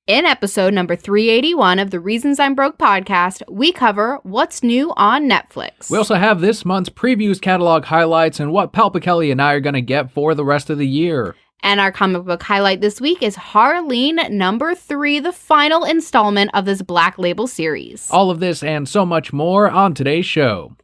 In episode number 381 of the Reasons I'm Broke podcast, we cover what's new on Netflix. We also have this month's previews, catalog highlights, and what Kelli and I are going to get for the rest of the year. And our comic book highlight this week is Harleen number 3, the final installment of this Black Label series. All of this and so much more on today's show.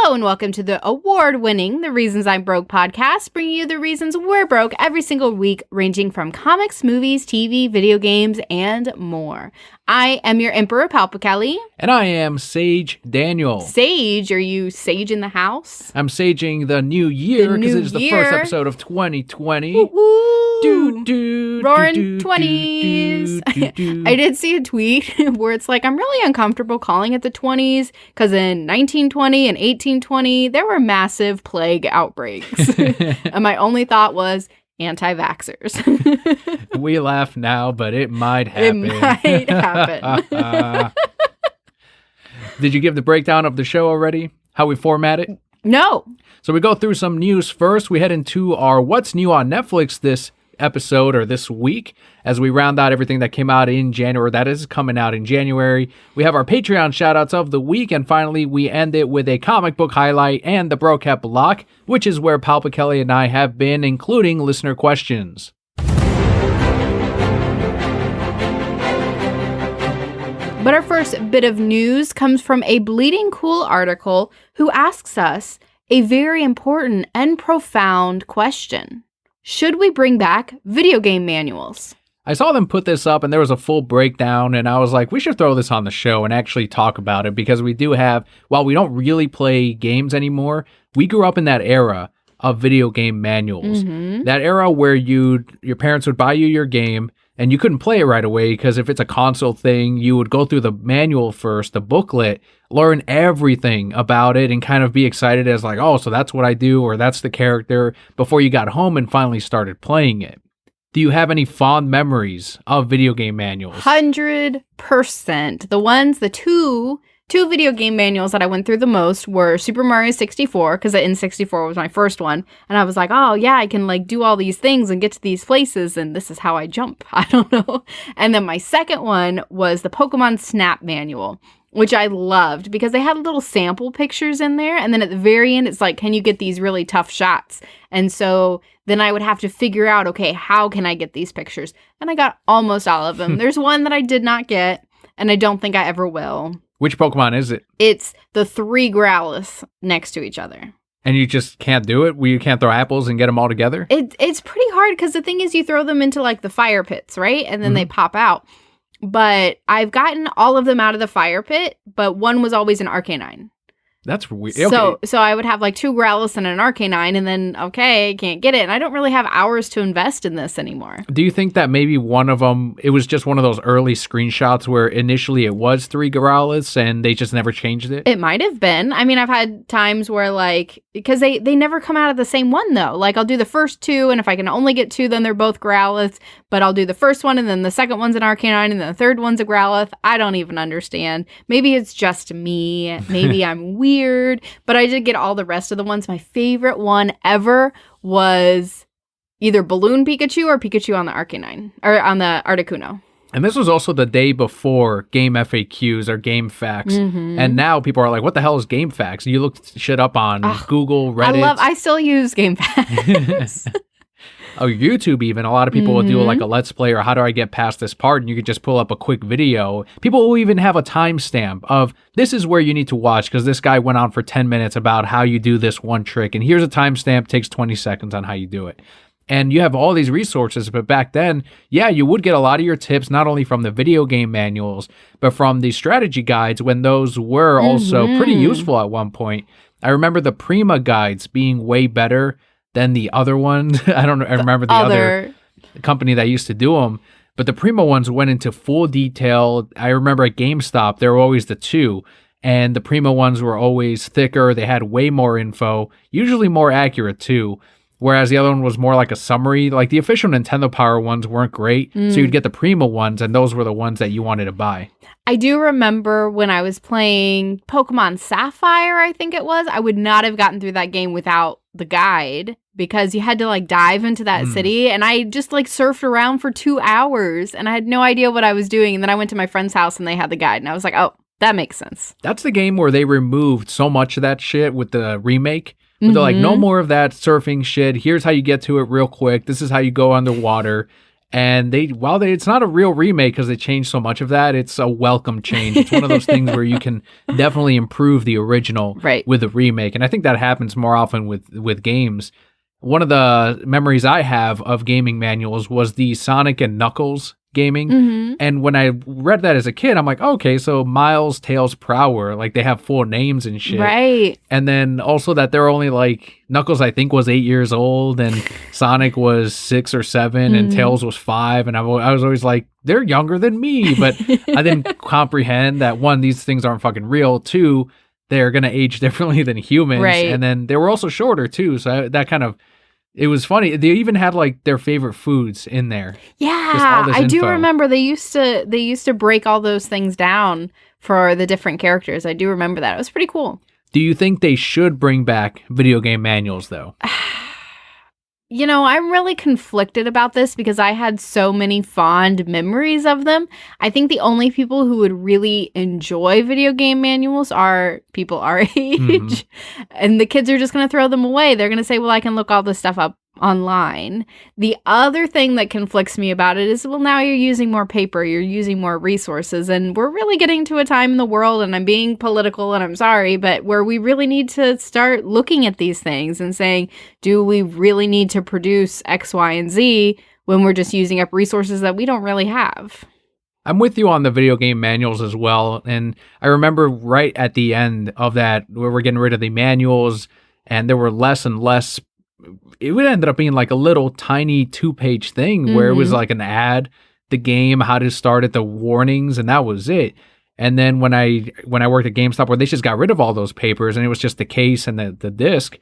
Hello and welcome to the award-winning The Reasons I'm Broke podcast, bringing you the reasons we're broke every single week, ranging from comics, movies, TV, video games, and more. I am your Emperor Kelli. And I am Sage Daniel. Sage? Are you sage in the house? I'm saging the new year because it is the first episode of 2020. Woo-woo. Roaring 20s. I did see a tweet where it's like, I'm really uncomfortable calling it the 20s because in 1920 and 1820, there were massive plague outbreaks. And my only thought was, anti-vaxxers. We laugh now, but it might happen. It might happen. Did you give the breakdown of the show already? How we format it? No. So we go through some news first. We head into our What's New on Netflix this episode or this week as we round out everything that came out in January. That is coming out in January. We have our Patreon shoutouts of the week, and finally we end it with a comic book highlight and the Brocat Block, which is where Kelli and I have been, including listener questions. But our first bit of news comes from a Bleeding Cool article who asks us a very important and profound question. Should we bring back video game manuals? I saw them put this up and there was a full breakdown, and I was like, we should throw this on the show and actually talk about it, because we do have, while we don't really play games anymore, we grew up in that era of video game manuals. Mm-hmm. That era where your parents would buy you your game and you couldn't play it right away, because if it's a console thing, you would go through the manual first, the booklet, learn everything about it, and kind of be excited as like, oh, so that's what I do, or that's the character, before you got home and finally started playing it. Do you have any fond memories of video game manuals? 100%. The two video game manuals that I went through the most were Super Mario 64, because the N64 was my first one. And I was like, oh yeah, I can like do all these things and get to these places, and this is how I jump. I don't know. And then my second one was the Pokemon Snap manual, which I loved because they had little sample pictures in there. And then at the very end, it's like, can you get these really tough shots? And so then I would have to figure out, okay, how can I get these pictures? And I got almost all of them. There's one that I did not get, and I don't think I ever will. Which Pokemon is it? It's the 3 Growlithe next to each other. And you just can't do it? You can't throw apples and get them all together? It's pretty hard because the thing is you throw them into like the fire pits, right? And then they pop out. But I've gotten all of them out of the fire pit, but one was always an Arcanine. That's weird. Okay. So I would have like 2 Growlithe and an Arcanine, and then, okay, I can't get it. And I don't really have hours to invest in this anymore. Do you think that maybe one of them, it was just one of those early screenshots where initially it was 3 Growlithes and they just never changed it? It might have been. I mean, I've had times where like, because they never come out of the same one though. Like I'll do the first 2, and if I can only get 2, then they're both Growlithes. But I'll do the first one, and then the second one's an Arcanine, and then the third one's a Growlithe. I don't even understand. Maybe it's just me. Maybe I'm weird. But I did get all the rest of the ones. My favorite one ever was either Balloon Pikachu or Pikachu on the Arcanine, or on the Articuno. And this was also the day before game FAQs or game facts. Mm-hmm. And now people are like, what the hell is game facts? You look shit up on Google, Reddit. I still use game facts. Oh, YouTube even. A lot of people will do like a let's play or how do I get past this part, and you could just pull up a quick video. People will even have a timestamp of this is where you need to watch because this guy went on for 10 minutes about how you do this one trick, and here's a timestamp, takes 20 seconds on how you do it. And you have all these resources, but back then, yeah, you would get a lot of your tips, not only from the video game manuals, but from the strategy guides, when those were also pretty useful at one point. I remember the Prima guides being way better than the other ones. I remember the other company that used to do them, but the Prima ones went into full detail. I remember at GameStop, there were always the 2, and the Prima ones were always thicker. They had way more info, usually more accurate too. Whereas the other one was more like a summary. Like the official Nintendo Power ones weren't great. So you'd get the Prima ones, and those were the ones that you wanted to buy. I do remember when I was playing Pokemon Sapphire, I think it was, I would not have gotten through that game without the guide because you had to like dive into that city, and I just like surfed around for 2 hours and I had no idea what I was doing. And then I went to my friend's house and they had the guide and I was like, oh, that makes sense. That's the game where they removed so much of that shit with the remake. They're like, no more of that surfing shit. Here's how you get to it real quick. This is how you go underwater. And it's not a real remake because they changed so much of that, it's a welcome change. It's one of those things where you can definitely improve the original with a remake. And I think that happens more often with games. One of the memories I have of gaming manuals was the Sonic and Knuckles gaming. And when I read that as a kid, I'm like, okay, so Miles, Tails, Prower, like they have full names and shit. Right. And then also that they're only like, Knuckles I think was 8 years old and Sonic was 6 or 7 and Tails was 5. And I was always like, they're younger than me. But I didn't comprehend that, one, these things aren't fucking real. Two, they're going to age differently than humans. Right. And then they were also shorter too. So that kind of, it was funny. They even had like their favorite foods in there. Yeah, I do remember they used to break all those things down for the different characters. I do remember that. It was pretty cool. Do you think they should bring back video game manuals though? You know, I'm really conflicted about this because I had so many fond memories of them. I think the only people who would really enjoy video game manuals are people our age. And the kids are just going to throw them away. They're going to say, well, I can look all this stuff up online. The other thing that conflicts me about it is, well, now you're using more paper, you're using more resources, and we're really getting to a time in the world, and I'm being political and I'm sorry, but where we really need to start looking at these things and saying, do we really need to produce X, Y, and Z when we're just using up resources that we don't really have? I'm with you on the video game manuals as well. And I remember right at the end of that, where we're getting rid of the manuals and there were less and less. It would end up being like a little tiny 2-page thing where it was like an ad, the game, how to start it, the warnings, and that was it. And then when I worked at GameStop, where they just got rid of all those papers and it was just the case and the disc,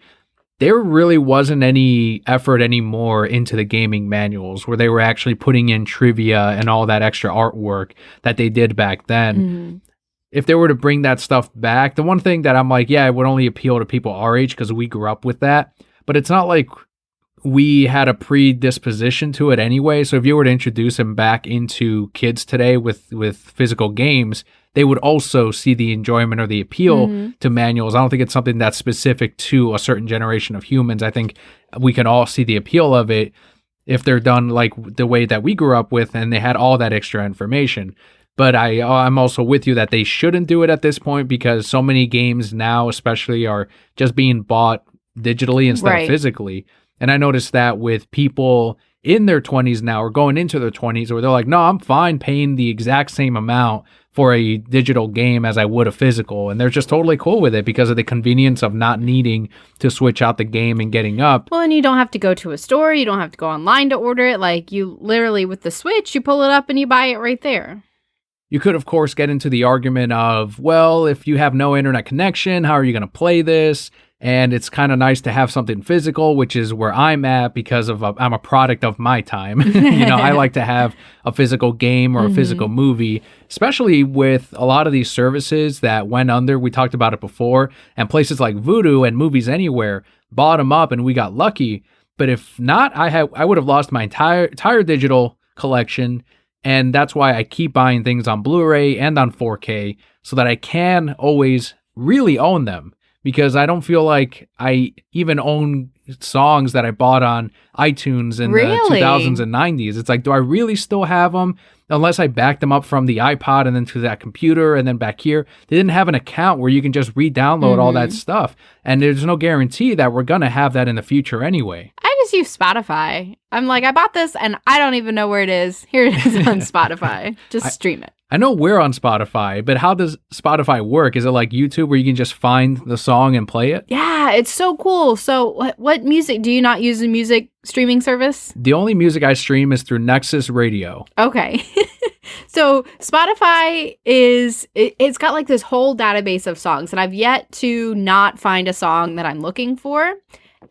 there really wasn't any effort anymore into the gaming manuals where they were actually putting in trivia and all that extra artwork that they did back then. If they were to bring that stuff back, the one thing that I'm like, yeah, it would only appeal to people our age because we grew up with that. But it's not like we had a predisposition to it anyway. So if you were to introduce them back into kids today with physical games, they would also see the enjoyment or the appeal to manuals. I don't think it's something that's specific to a certain generation of humans. I think we can all see the appeal of it if they're done like the way that we grew up with and they had all that extra information. But I'm also with you that they shouldn't do it at this point because so many games now especially are just being bought digitally instead of physically. And I noticed that with people in their 20s now or going into their 20s where they're like, no, I'm fine paying the exact same amount for a digital game as I would a physical. And they're just totally cool with it because of the convenience of not needing to switch out the game and getting up. Well, and you don't have to go to a store. You don't have to go online to order it. Like you literally with the Switch, you pull it up and you buy it right there. You could, of course, get into the argument of, well, if you have no internet connection, how are you going to play this? And it's kind of nice to have something physical, which is where I'm at because I'm a product of my time. I like to have a physical game or a physical movie, especially with a lot of these services that went under. We talked about it before, and places like Vudu and Movies Anywhere bought them up, and we got lucky. But if not, I would have lost my entire digital collection. And that's why I keep buying things on Blu-ray and on 4K so that I can always really own them. Because I don't feel like I even own songs that I bought on iTunes in the 2000s and 90s. It's like, do I really still have them? Unless I backed them up from the iPod and then to that computer and then back here. They didn't have an account where you can just re-download all that stuff. And there's no guarantee that we're going to have that in the future anyway. I just use Spotify. I'm like, I bought this and I don't even know where it is. Here it is on Spotify. Just stream it. I know we're on Spotify, but how does Spotify work? Is it like YouTube where you can just find the song and play it? Yeah, it's so cool. So what music? Do you not use a music streaming service? The only music I stream is through Nexus Radio. Okay. So Spotify it's got like this whole database of songs, and I've yet to not find a song that I'm looking for.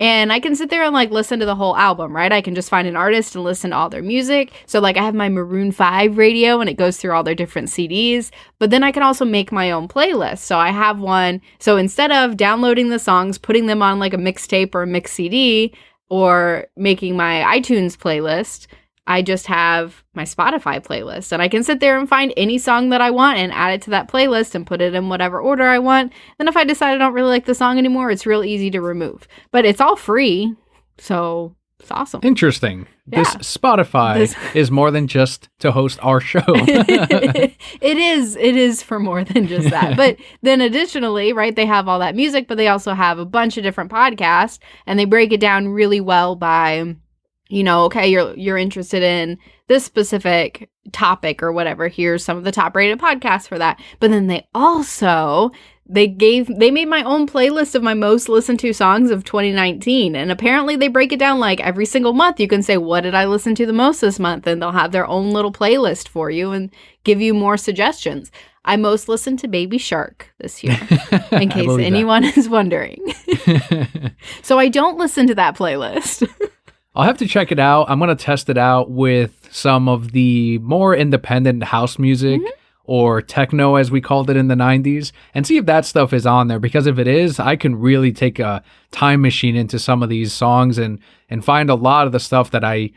And I can sit there and like listen to the whole album, right? I can just find an artist and listen to all their music. So like I have my Maroon 5 radio and it goes through all their different CDs. But then I can also make my own playlist. So I have one. So instead of downloading the songs, putting them on like a mixtape or a mix CD or making my iTunes playlist, I just have my Spotify playlist, and I can sit there and find any song that I want and add it to that playlist and put it in whatever order I want. Then if I decide I don't really like the song anymore, it's real easy to remove. But it's all free, so it's awesome. Interesting. Yeah. This Spotify is more than just to host our show. It is for more than just that. But then additionally, right, they have all that music, but they also have a bunch of different podcasts, and they break it down really well by, you know, okay, you're interested in this specific topic or whatever. Here's some of the top rated podcasts for that. But then they also, they made my own playlist of my most listened to songs of 2019. And apparently they break it down like every single month. You can say, what did I listen to the most this month? And they'll have their own little playlist for you and give you more suggestions. I most listened to Baby Shark this year, in case anyone is wondering. So I don't listen to that playlist. I'll have to check it out. I'm going to test it out with some of the more independent house music or techno, as we called it in the 90s, and see if that stuff is on there. Because if it is, I can really take a time machine into some of these songs and find a lot of the stuff that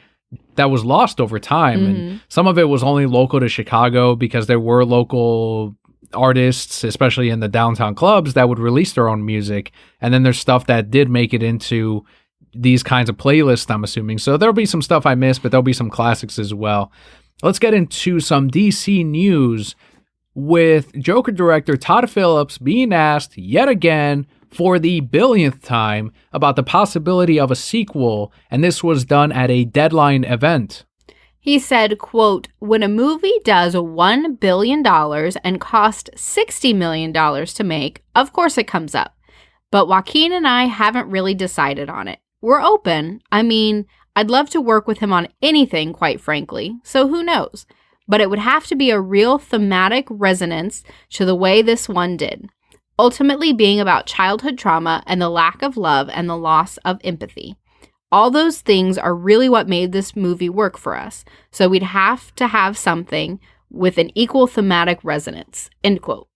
was lost over time. And some of it was only local to Chicago because there were local artists, especially in the downtown clubs, that would release their own music. And then there's stuff that did make it into these kinds of playlists, I'm assuming. So there'll be some stuff I missed, but there'll be some classics as well. Let's get into some DC news with Joker director Todd Phillips being asked yet again for the billionth time about the possibility of a sequel, and this was done at a Deadline event. He said, quote, when a movie does $1 billion and cost $60 million to make, of course it comes up. But Joaquin and I haven't really decided on it. We're open. I mean, I'd love to work with him on anything, quite frankly, so who knows? But it would have to be a real thematic resonance to the way this one did, ultimately being about childhood trauma and the lack of love and the loss of empathy. All those things are really what made this movie work for us, so we'd have to have something with an equal thematic resonance, end quote.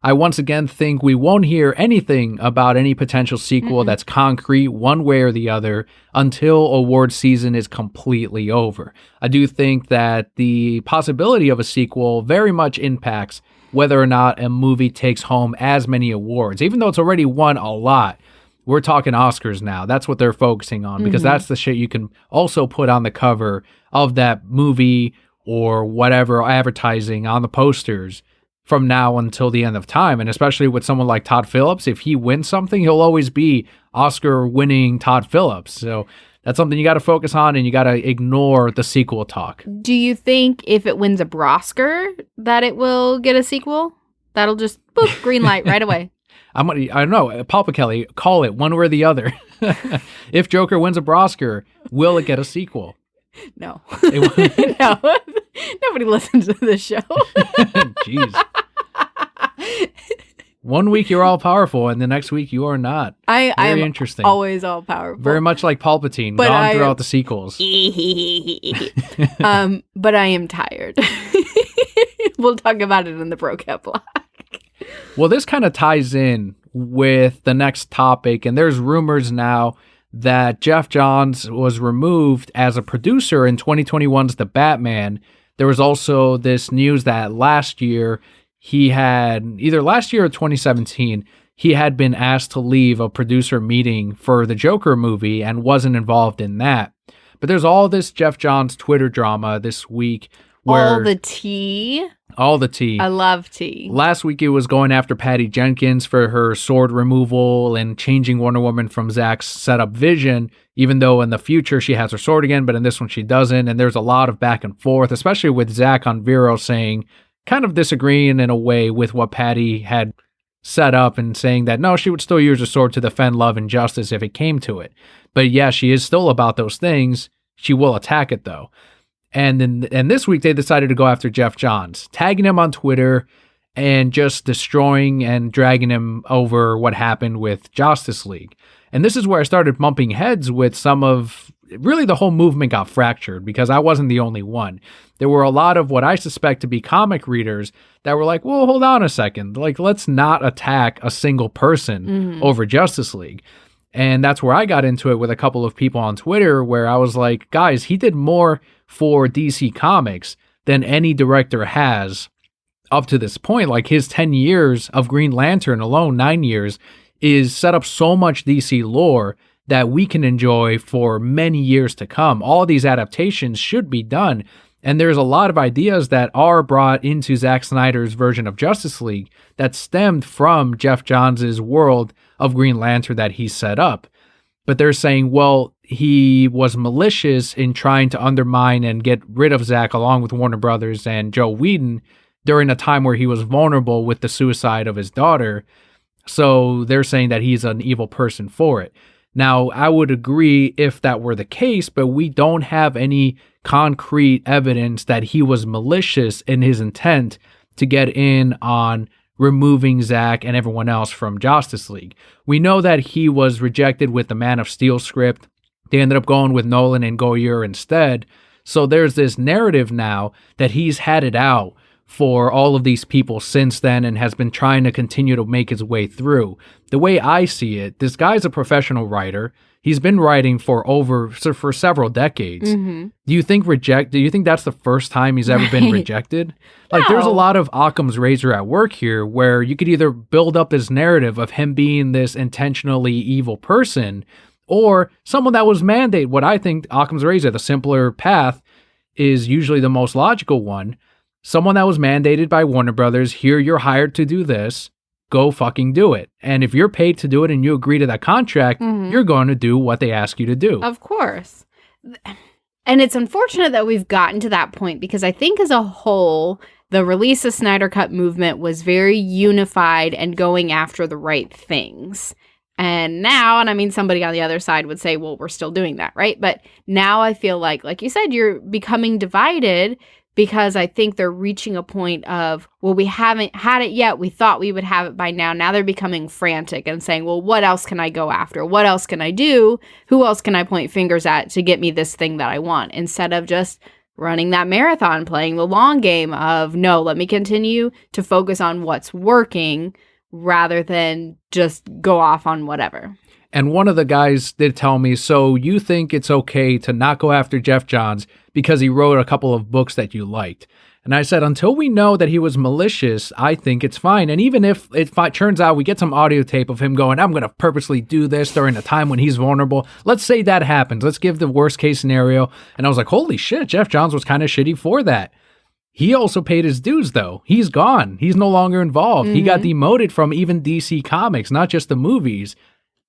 I once again think we won't hear anything about any potential sequel that's concrete one way or the other until award season is completely over. I do think that the possibility of a sequel very much impacts whether or not a movie takes home as many awards. Even though it's already won a lot, we're talking Oscars now. That's what they're focusing on because that's the shit you can also put on the cover of that movie or whatever advertising on the posters from now until the end of time. And especially with someone like Todd Phillips, if he wins something, he'll always be Oscar-winning Todd Phillips. So that's something you got to focus on, and you got to ignore the sequel talk. Do you think if it wins a Brosker that it will get a sequel? That'll just, boop, green light right away. I don't know. Papa Kelly, call it one way or the other. If Joker wins a Brosker, will it get a sequel? No. No. Nobody listens to this show. Jeez. One week you're all powerful, and the next week you are not. Very interesting. Always all powerful. Very much like Palpatine, but gone throughout the sequels. But I am tired. We'll talk about it in the Brocat block. Well, this kind of ties in with the next topic, and there's rumors now that Geoff Johns was removed as a producer in 2021's The Batman. There was also this news that last year, either last year or 2017, he had been asked to leave a producer meeting for the Joker movie and wasn't involved in that. But there's all this Geoff Johns Twitter drama this week. All the tea. I love tea. Last week it was going after Patty Jenkins for her sword removal and changing Wonder Woman from Zack's setup vision, even though in the future she has her sword again, but in this one she doesn't. And there's a lot of back and forth, especially with Zack on Vero saying, kind of disagreeing in a way with what Patty had set up and saying that, no, she would still use her sword to defend love and justice if it came to it. But yeah, she is still about those things. She will attack it though. And this week they decided to go after Geoff Johns, tagging him on Twitter and just destroying and dragging him over what happened with Justice League. And this is where I started bumping heads with some of, really the whole movement got fractured because I wasn't the only one. There were a lot of what I suspect to be comic readers that were like, well, hold on a second. Like, let's not attack a single person over Justice League. And that's where I got into it with a couple of people on Twitter where I was like, guys, he did more for DC Comics than any director has up to this point. Like, his 10 years of Green Lantern alone, 9 years, is set up so much DC lore that we can enjoy for many years to come. All of these adaptations should be done. And there's a lot of ideas that are brought into Zack Snyder's version of Justice League that stemmed from Geoff Johns' world of Green Lantern that he set up. But they're saying, well, he was malicious in trying to undermine and get rid of Zack along with Warner Brothers and Joe Whedon during a time where he was vulnerable with the suicide of his daughter. So they're saying that he's an evil person for it. Now, I would agree if that were the case, but we don't have any concrete evidence that he was malicious in his intent to get in on removing Zack and everyone else from Justice League. We know that he was rejected with the Man of Steel script. They ended up going with Nolan and Goyer instead. So there's this narrative now that he's had it out for all of these people since then and has been trying to continue to make his way through. The way I see it, this guy's a professional writer. He's been writing for several decades. Do you think that's the first time he's ever been rejected? Like, there's a lot of Occam's razor at work here where you could either build up this narrative of him being this intentionally evil person or someone that was mandated. What I think Occam's razor, the simpler path, is usually the most logical one. Someone that was mandated by Warner Brothers, here you're hired to do this, go fucking do it. And if you're paid to do it and you agree to that contract, you're going to do what they ask you to do. Of course. And it's unfortunate that we've gotten to that point because I think as a whole, the release of Snyder Cut movement was very unified and going after the right things. And now, and I mean, somebody on the other side would say, well, we're still doing that, right? But now I feel like you said, you're becoming divided because I think they're reaching a point of, well, we haven't had it yet. We thought we would have it by now. Now they're becoming frantic and saying, well, what else can I go after? What else can I do? Who else can I point fingers at to get me this thing that I want? Instead of just running that marathon, playing the long game of, no, let me continue to focus on what's working rather than just go off on whatever. And one of the guys did tell me, so you think it's okay to not go after Geoff Johns because he wrote a couple of books that you liked? And I said, until we know that he was malicious, I think it's fine. And even if it turns out we get some audio tape of him going, I'm going to purposely do this during a time when he's vulnerable. Let's say that happens. Let's give the worst case scenario. And I was like, holy shit, Geoff Johns was kind of shitty for that. He also paid his dues, though. He's gone. He's no longer involved. He got demoted from even DC Comics, not just the movies.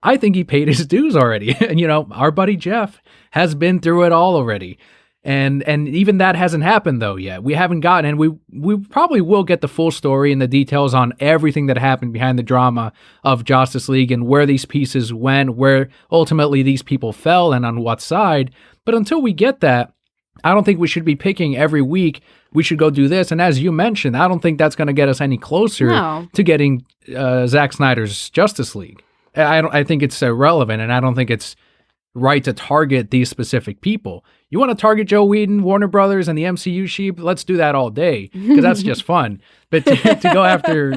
I think he paid his dues already. And, our buddy Geoff has been through it all already. And even that hasn't happened, though, yet. We haven't gotten, and we probably will get the full story and the details on everything that happened behind the drama of Justice League and where these pieces went, where ultimately these people fell and on what side. But until we get that, I don't think we should be picking every week, we should go do this. And as you mentioned, I don't think that's going to get us any closer to getting Zack Snyder's Justice League. I think it's irrelevant, and I don't think it's right to target these specific people. You want to target Joe Whedon, Warner Brothers, and the MCU sheep? Let's do that all day because that's just fun. But to go after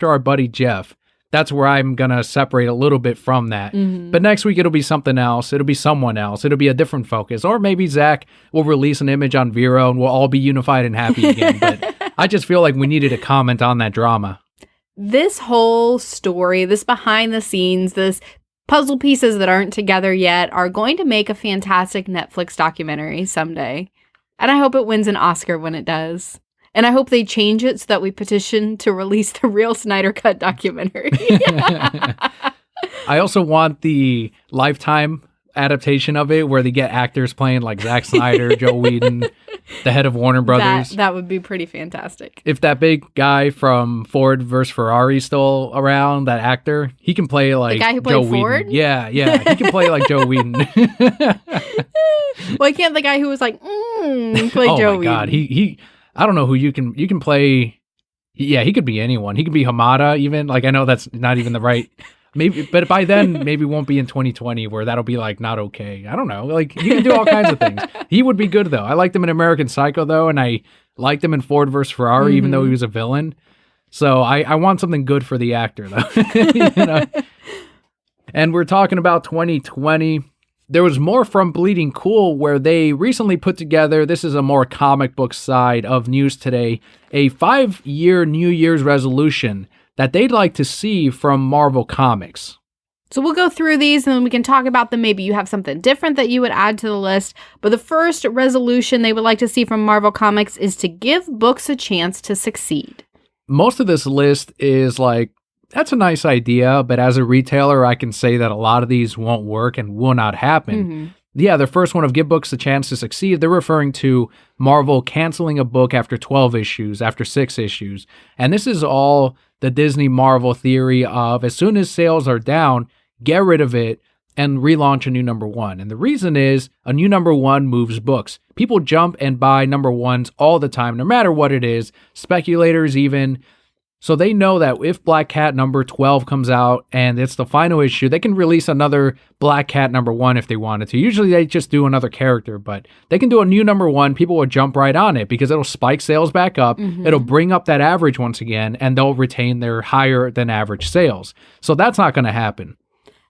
our buddy Geoff, that's where I'm gonna separate a little bit from that. But next week it'll be something else. It'll be someone else. It'll be a different focus, or maybe Zack will release an image on Vero and we'll all be unified and happy again. But I just feel like we needed to comment on that drama. This whole story, this behind the scenes, this puzzle pieces that aren't together yet are going to make a fantastic Netflix documentary someday. And I hope it wins an Oscar when it does. And I hope they change it so that we petition to release the real Snyder Cut documentary. I also want the Lifetime adaptation of it where they get actors playing like Zack Snyder, Joe Whedon, the head of Warner Brothers. That would be pretty fantastic. If that big guy from Ford versus Ferrari is still around, that actor, he can play like the guy who Joe played Ford? Whedon. Yeah, he can play like Joe Whedon. Why can't the guy who was like, play Joe Whedon? Oh my God, he I don't know who you can play Yeah, he could be anyone. He could be Hamada even. Like, I know that's not even the right, maybe, but by then, maybe won't be in 2020 where that'll be like not okay. I don't know. Like, he can do all kinds of things. He would be good though. I liked him in American Psycho though, and I liked him in Ford vs. Ferrari, even though he was a villain. So I want something good for the actor though. You know? And we're talking about 2020. There was more from Bleeding Cool, where they recently put together, this is a more comic book side of news today, a 5-year New Year's resolution that they'd like to see from Marvel Comics. So we'll go through these and then we can talk about them. Maybe you have something different that you would add to the list. But the first resolution they would like to see from Marvel Comics is to give books a chance to succeed. Most of this list is like, that's a nice idea, but as a retailer, I can say that a lot of these won't work and will not happen. Yeah, the first one of give books a chance to succeed, they're referring to Marvel canceling a book after 12 issues, after 6 issues. And this is all the Disney Marvel theory of as soon as sales are down, get rid of it and relaunch a new number one. And the reason is a new number one moves books. People jump and buy number ones all the time, no matter what it is, speculators even. So they know that if Black Cat number 12 comes out and it's the final issue, they can release another Black Cat number 1 if they wanted to. Usually they just do another character, but they can do a new number 1. People will jump right on it because it'll spike sales back up. It'll bring up that average once again, and they'll retain their higher than average sales. So that's not going to happen.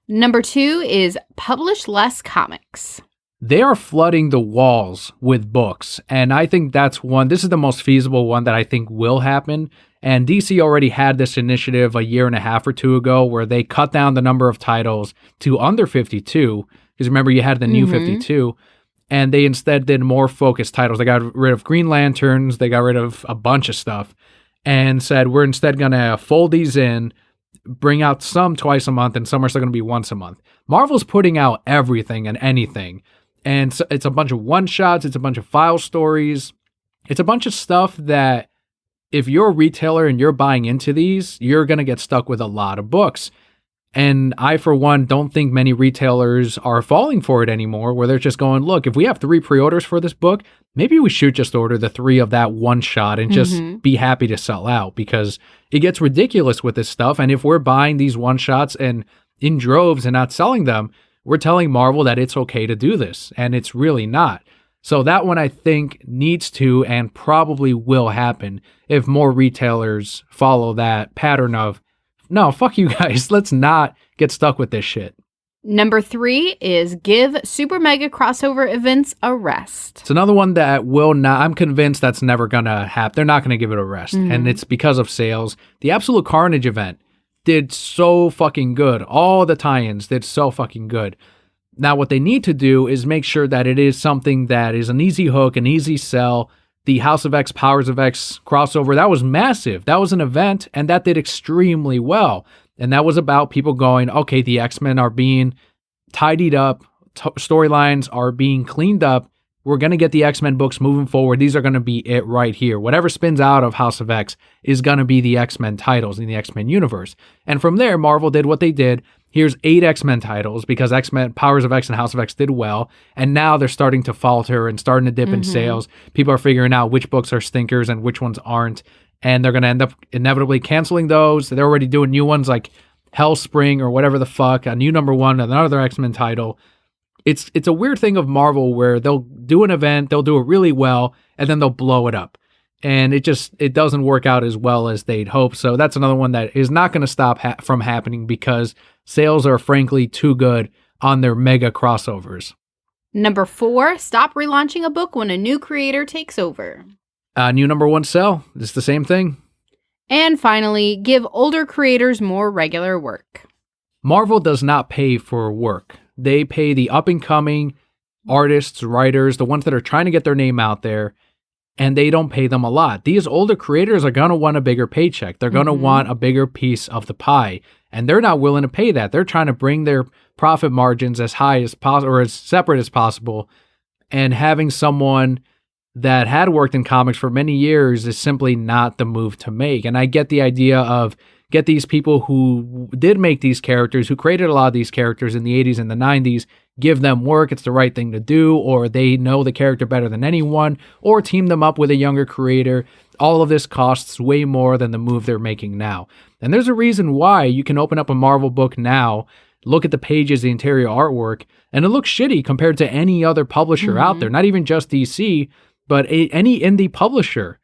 Number 2 is publish less comics. They are flooding the walls with books, and I think this is the most feasible one that I think will happen. And DC already had this initiative a year and a half or two ago where they cut down the number of titles to under 52, because remember you had the new 52, and they instead did more focused titles. They got rid of Green Lanterns, they got rid of a bunch of stuff, and said we're instead going to fold these in, bring out some twice a month, and some are still going to be once a month. Marvel's putting out everything and anything. And so it's a bunch of one-shots, it's a bunch of file stories, it's a bunch of stuff that if you're a retailer and you're buying into these, you're going to get stuck with a lot of books. And I, for one, don't think many retailers are falling for it anymore, where they're just going, look, if we have 3 pre-orders for this book, maybe we should just order the 3 of that one shot and just be happy to sell out, because it gets ridiculous with this stuff. And if we're buying these one shots and in droves and not selling them, we're telling Marvel that it's okay to do this, and it's really not. So that one I think needs to and probably will happen if more retailers follow that pattern of, no, fuck you guys, let's not get stuck with this shit. Number 3 is give super mega crossover events a rest. It's another one that will not, I'm convinced that's never gonna happen. They're not gonna give it a rest, and it's because of sales. The Absolute Carnage event did so fucking good. All the tie-ins did so fucking good. Now, what they need to do is make sure that it is something that is an easy hook, an easy sell. The House of X, Powers of X crossover, that was massive. That was an event, and that did extremely well. And that was about people going, okay, the X-Men are being tidied up, storylines are being cleaned up. We're going to get the X-Men books moving forward. These are going to be it right here. Whatever spins out of House of X is going to be the X-Men titles in the X-Men universe. And from there, Marvel did what they did. Here's 8 X-Men titles because X-Men, Powers of X and House of X did well. And now they're starting to falter and starting to dip in sales. People are figuring out which books are stinkers and which ones aren't. And they're going to end up inevitably canceling those. They're already doing new ones like Hellspring or whatever the fuck, a new number 1, another X-Men title. It's a weird thing of Marvel where they'll do an event, they'll do it really well, and then they'll blow it up. And it doesn't work out as well as they'd hope. So that's another one that is not going to stop from happening because sales are frankly too good on their mega crossovers. Number 4, stop relaunching a book when a new creator takes over. New number 1 sell. It's the same thing. And finally, give older creators more regular work. Marvel does not pay for work. They pay the up-and-coming artists, writers, the ones that are trying to get their name out there, and they don't pay them a lot. These older creators are going to want a bigger paycheck. They're going to want a bigger piece of the pie, and they're not willing to pay that. They're trying to bring their profit margins as high as possible, or as separate as possible, and having someone that had worked in comics for many years is simply not the move to make. And I get the idea of get these people who did make these characters, who created a lot of these characters in the 80s and the 90s, give them work, it's the right thing to do, or they know the character better than anyone, or team them up with a younger creator. all of this costs way more than the move they're making now. And there's a reason why you can open up a Marvel book now, look at the pages, the interior artwork, and it looks shitty compared to any other publisher out there, not even just DC, but any indie publisher,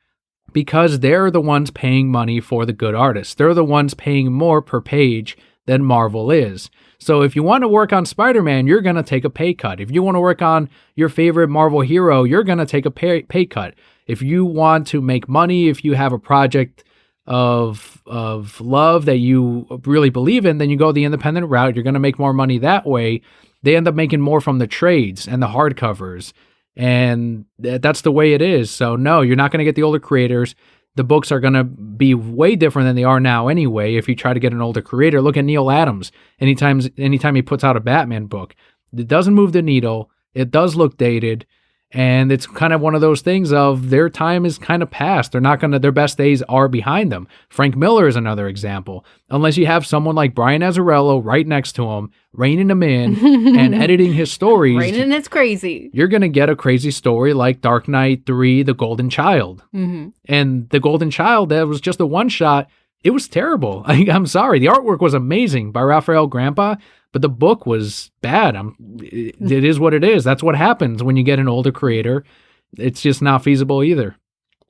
because they're the ones paying money for the good artists. They're the ones paying more per page than Marvel is. So if you want to work on Spider-Man, you're going to take a pay cut. If you want to work on your favorite Marvel hero, you're going to take a pay cut. If you want to make money, if you have a project of love that you really believe in, then you go the independent route. You're going to make more money that way. They end up making more from the trades and the hardcovers. And that's the way it is. So no, you're not going to get the older creators. The books are going to be way different than they are now anyway. If you try to get an older creator, look at Neil Adams. Anytime he puts out a Batman book, it doesn't move the needle. It does look dated. And it's kind of one of those things of their time is kind of past. Their best days are behind them. Frank Miller is another example. Unless you have someone like Brian Azzarello right next to him, reining him in and editing his stories. Reining it's crazy. You're going to get a crazy story like Dark Knight 3, The Golden Child. And The Golden Child, that was just a one shot. It was terrible. I'm sorry. The artwork was amazing by Raphael Grandpa, but the book was bad. It is what it is. That's what happens when you get an older creator. It's just not feasible either.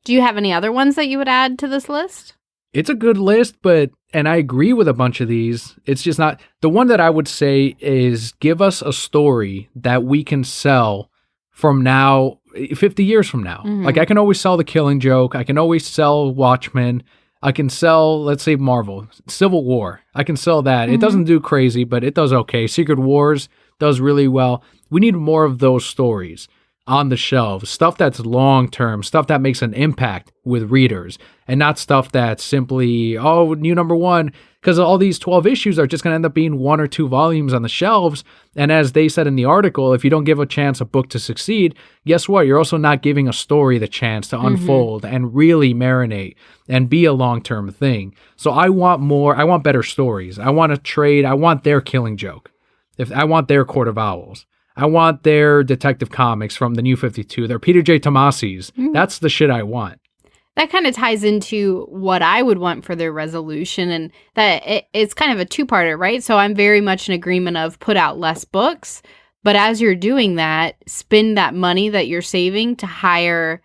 Do you have any other ones that you would add to this list? It's a good list, and I agree with a bunch of these. It's just not, the one that I would say is give us a story that we can sell from now, 50 years from now. Like I can always sell The Killing Joke. I can always sell Watchmen. I can sell, let's say, Marvel, Civil War. I can sell that. It doesn't do crazy, but it does okay. Secret Wars does really well. We need more of those stories on the shelves. Stuff that's long-term, stuff that makes an impact with readers, and not stuff that's simply, new number one, because all these 12 issues are just going to end up being 1 or 2 volumes on the shelves. And as they said in the article, if you don't give a book to succeed, guess what? You're also not giving a story the chance to unfold and really marinate and be a long-term thing. So I want more. I want better stories. I want a trade. I want their Killing Joke. I want their Court of Owls. I want their Detective Comics from the New 52. Their Peter J. Tomasi's. That's the shit I want. That kind of ties into what I would want for their resolution, and that it's kind of a two-parter, right? So I'm very much in agreement of put out less books, but as you're doing that, spend that money that you're saving to hire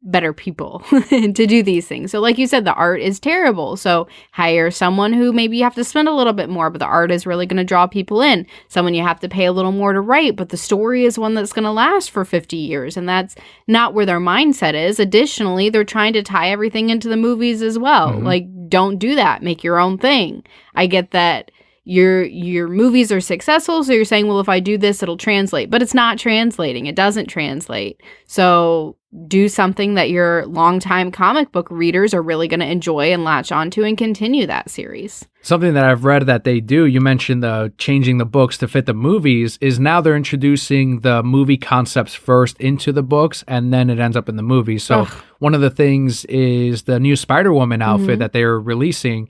better people to do these things. So like you said, the art is terrible. So hire someone who maybe you have to spend a little bit more, but the art is really going to draw people in. Someone you have to pay a little more to write, but the story is one that's going to last for 50 years. And that's not where their mindset is. Additionally, they're trying to tie everything into the movies as well. Like, don't do that. Make your own thing. I get that your movies are successful, so you're saying, well, if I do this, it'll translate. But it's not translating. It doesn't translate. So do something that your longtime comic book readers are really going to enjoy and latch onto and continue that series. Something that I've read that they do, you mentioned the changing the books to fit the movies, is now they're introducing the movie concepts first into the books, and then it ends up in the movies. So one of the things is the new Spider-Woman outfit that they're releasing.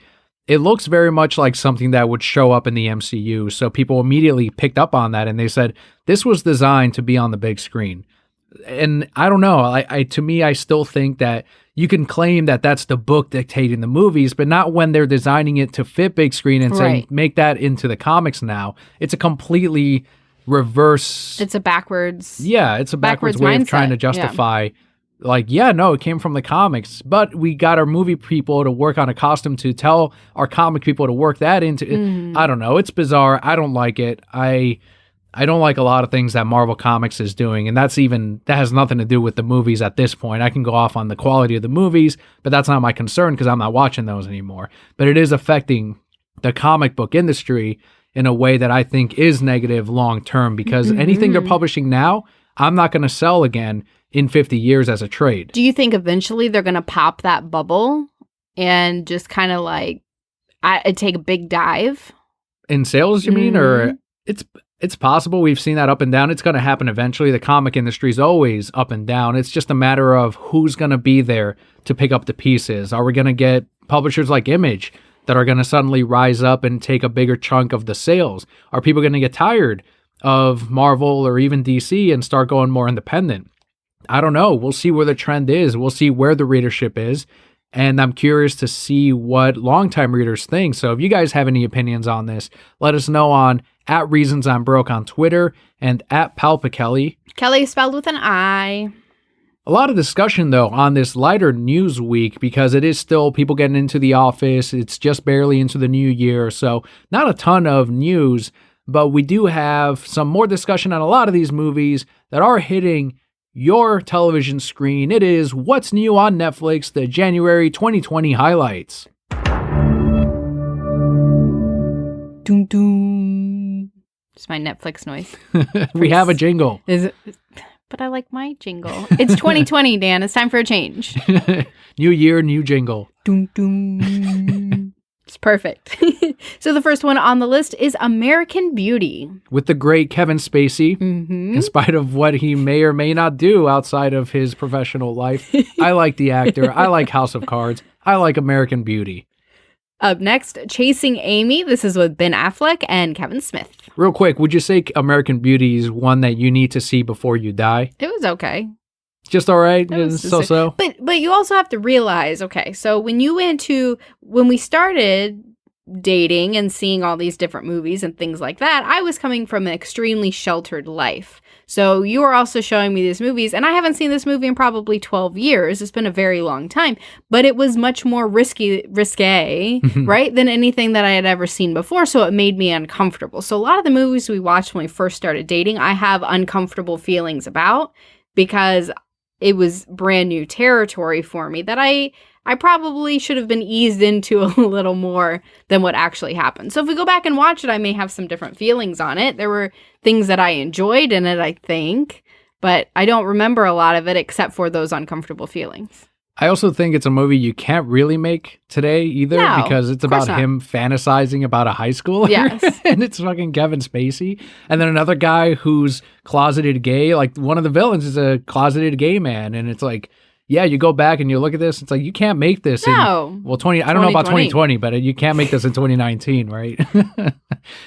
It looks very much like something that would show up in the MCU. So people immediately picked up on that and they said, this was designed to be on the big screen. And I don't know, to me, I still think that you can claim that that's the book dictating the movies, but not when they're designing it to fit big screen and saying, make that into the comics now. It's a completely reverse. It's a backwards. Yeah, it's a backwards way mindset. Of trying to justify. It came from the comics, but we got our movie people to work on a costume to tell our comic people to work that into. I don't know. It's bizarre. I don't like it. I don't like a lot of things that Marvel Comics is doing, and that has nothing to do with the movies at this point. I can go off on the quality of the movies, but that's not my concern because I'm not watching those anymore. But it is affecting the comic book industry in a way that I think is negative long term, because anything they're publishing now, I'm not going to sell again in 50 years as a trade. Do you think eventually they're going to pop that bubble and just kind of take a big dive? In sales, you mean? Or it's possible. We've seen that up and down. It's going to happen eventually. The comic industry is always up and down. It's just a matter of who's going to be there to pick up the pieces. Are we going to get publishers like Image that are going to suddenly rise up and take a bigger chunk of the sales? Are people going to get tired of Marvel or even DC and start going more independent? I don't know. We'll see where the trend is. We'll see where the readership is. And I'm curious to see what longtime readers think. So if you guys have any opinions on this, let us know on @ReasonsI'mBroke on Twitter and @PalpaKelly. Kelly spelled with an I. A lot of discussion, though, on this lighter news week because it is still people getting into the office. It's just barely into the new year. So not a ton of news, but we do have some more discussion on a lot of these movies that are hitting your television screen. It is What's New on Netflix, the January 2020 highlights. Doom doom. It's my Netflix noise. We have a jingle. Is it? But I like my jingle. It's 2020, Dan. It's time for a change. New year, new jingle. Doom doom. It's perfect. So the first one on the list is American Beauty. With the great Kevin Spacey, in spite of what he may or may not do outside of his professional life. I like the actor. I like House of Cards. I like American Beauty. Up next, Chasing Amy. This is with Ben Affleck and Kevin Smith. Real quick, would you say American Beauty is one that you need to see before you die? It was okay. Just all right? So. But you also have to realize, okay, so when we started dating and seeing all these different movies and things like that, I was coming from an extremely sheltered life. So you were also showing me these movies, and I haven't seen this movie in probably 12 years. It's been a very long time, but it was much more risque, right, than anything that I had ever seen before, so it made me uncomfortable. So a lot of the movies we watched when we first started dating, I have uncomfortable feelings about because it was brand new territory for me that I probably should have been eased into a little more than what actually happened. So if we go back and watch it, I may have some different feelings on it. There were things that I enjoyed in it, I think, but I don't remember a lot of it except for those uncomfortable feelings. I also think it's a movie you can't really make today either because it's about him fantasizing about a high schooler. Yes. And it's fucking Kevin Spacey. And then another guy who's closeted gay. Like one of the villains is a closeted gay man. And it's like, yeah, you go back and you look at this, it's like, you can't make this in, I don't know about 2020, but you can't make this in 2019, right?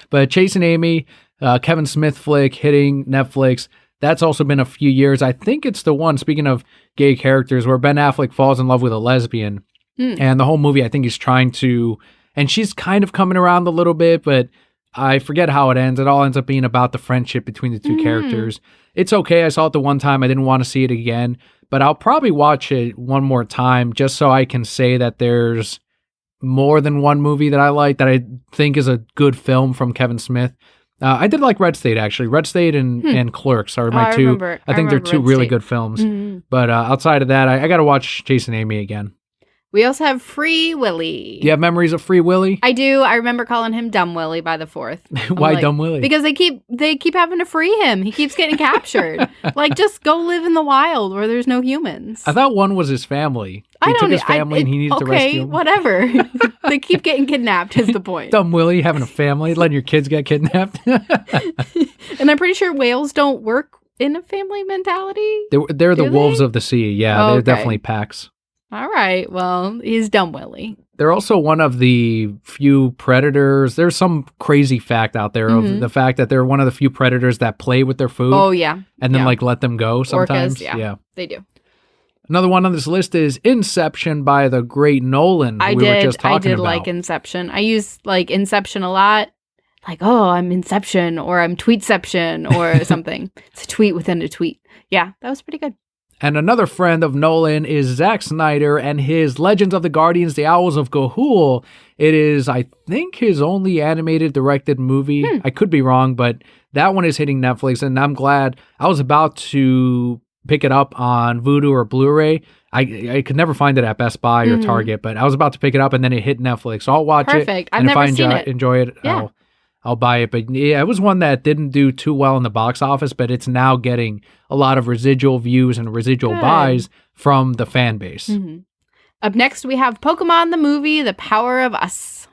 But Chasing Amy, Kevin Smith flick hitting Netflix. That's also been a few years. I think it's the one, speaking of gay characters, where Ben Affleck falls in love with a lesbian. And the whole movie, I think he's trying to, and she's kind of coming around a little bit, but I forget how it ends. It all ends up being about the friendship between the two characters. It's okay. I saw it the one time. I didn't want to see it again, but I'll probably watch it one more time just so I can say that there's more than one movie that I like that I think is a good film from Kevin Smith. I did like Red State, actually. Red State and Clerks are my two. I think they're two really good films. But outside of that, I got to watch Chasing Amy again. We also have Free Willy. Do you have memories of Free Willy? I do. I remember calling him Dumb Willy by the 4th. Why Dumb Willy? Because they keep having to free him. He keeps getting captured. Like, just go live in the wild where there's no humans. I thought one was his family. He took his family and he needed to rescue him. Whatever. They keep getting kidnapped is the point. Dumb Willy having a family, letting your kids get kidnapped. And I'm pretty sure whales don't work in a family mentality. They're the wolves of the sea. Yeah, they're definitely packs. All right. Well, he's Dumb Willy. They're also one of the few predators. There's some crazy fact out there of the fact that they're one of the few predators that play with their food. Oh, yeah. And then let them go sometimes. Orcas, yeah. They do. Another one on this list is Inception by the great Nolan. I did like Inception. I use Inception a lot. Like, oh, I'm Inception or I'm Tweetception or something. It's a tweet within a tweet. Yeah, that was pretty good. And another friend of Nolan is Zack Snyder and his Legends of the Guardians, The Owls of Ga'Hoole. It is, I think, his only animated directed movie. I could be wrong, but that one is hitting Netflix, and I'm glad. I was about to pick it up on Vudu or Blu-ray. I could never find it at Best Buy or Target, but I was about to pick it up, and then it hit Netflix. So I'll watch it. Perfect. I've never seen it. Enjoy it, yeah. I'll buy it. But yeah, it was one that didn't do too well in the box office, but it's now getting a lot of residual views and residual buys from the fan base. Up next, we have Pokemon the movie, The Power of Us.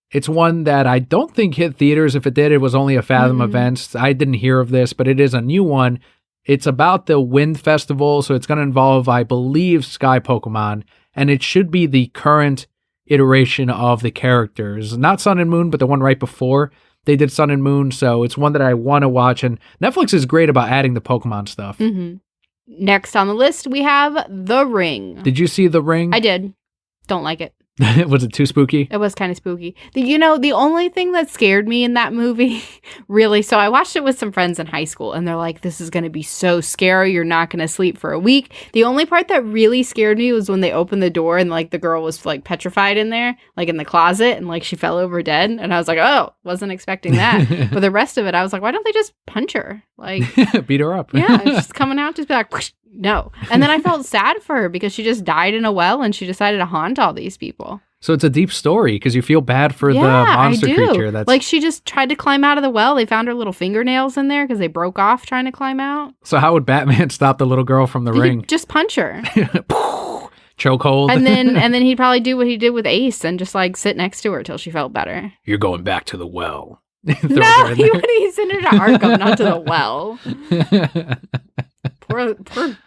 It's one that I don't think hit theaters. If it did, it was only a Fathom Events. I didn't hear of this, but it is a new one. It's about the Wind Festival, so it's going to involve, I believe, Sky Pokemon, and it should be the current iteration of the characters. Not Sun and Moon, but the one right before. They did Sun and Moon, so it's one that I want to watch. And Netflix is great about adding the Pokemon stuff. Next on the list, we have The Ring. Did you see The Ring? I did. Don't like it. Was it too spooky? It was kind of spooky. The only thing that scared me in that movie, really, so I watched it with some friends in high school, and they're like, this is going to be so scary. You're not going to sleep for a week. The only part that really scared me was when they opened the door and, like, the girl was, like, petrified in there, like, in the closet, and, like, she fell over dead. And I was like, oh, wasn't expecting that. But the rest of it, I was like, why don't they just punch her? Like, beat her up. Yeah, just coming out, just be like, whoosh, no. And then I felt sad for her because she just died in a well and she decided to haunt all these people. So it's a deep story because you feel bad for the monster creature. That's like she just tried to climb out of the well. They found her little fingernails in there because they broke off trying to climb out. So how would Batman stop the little girl from the ring? Just punch her. Chokehold. And then he'd probably do what he did with Ace and just like sit next to her till she felt better. You're going back to the well. No, he sent her to Arkham, not to the well. Poor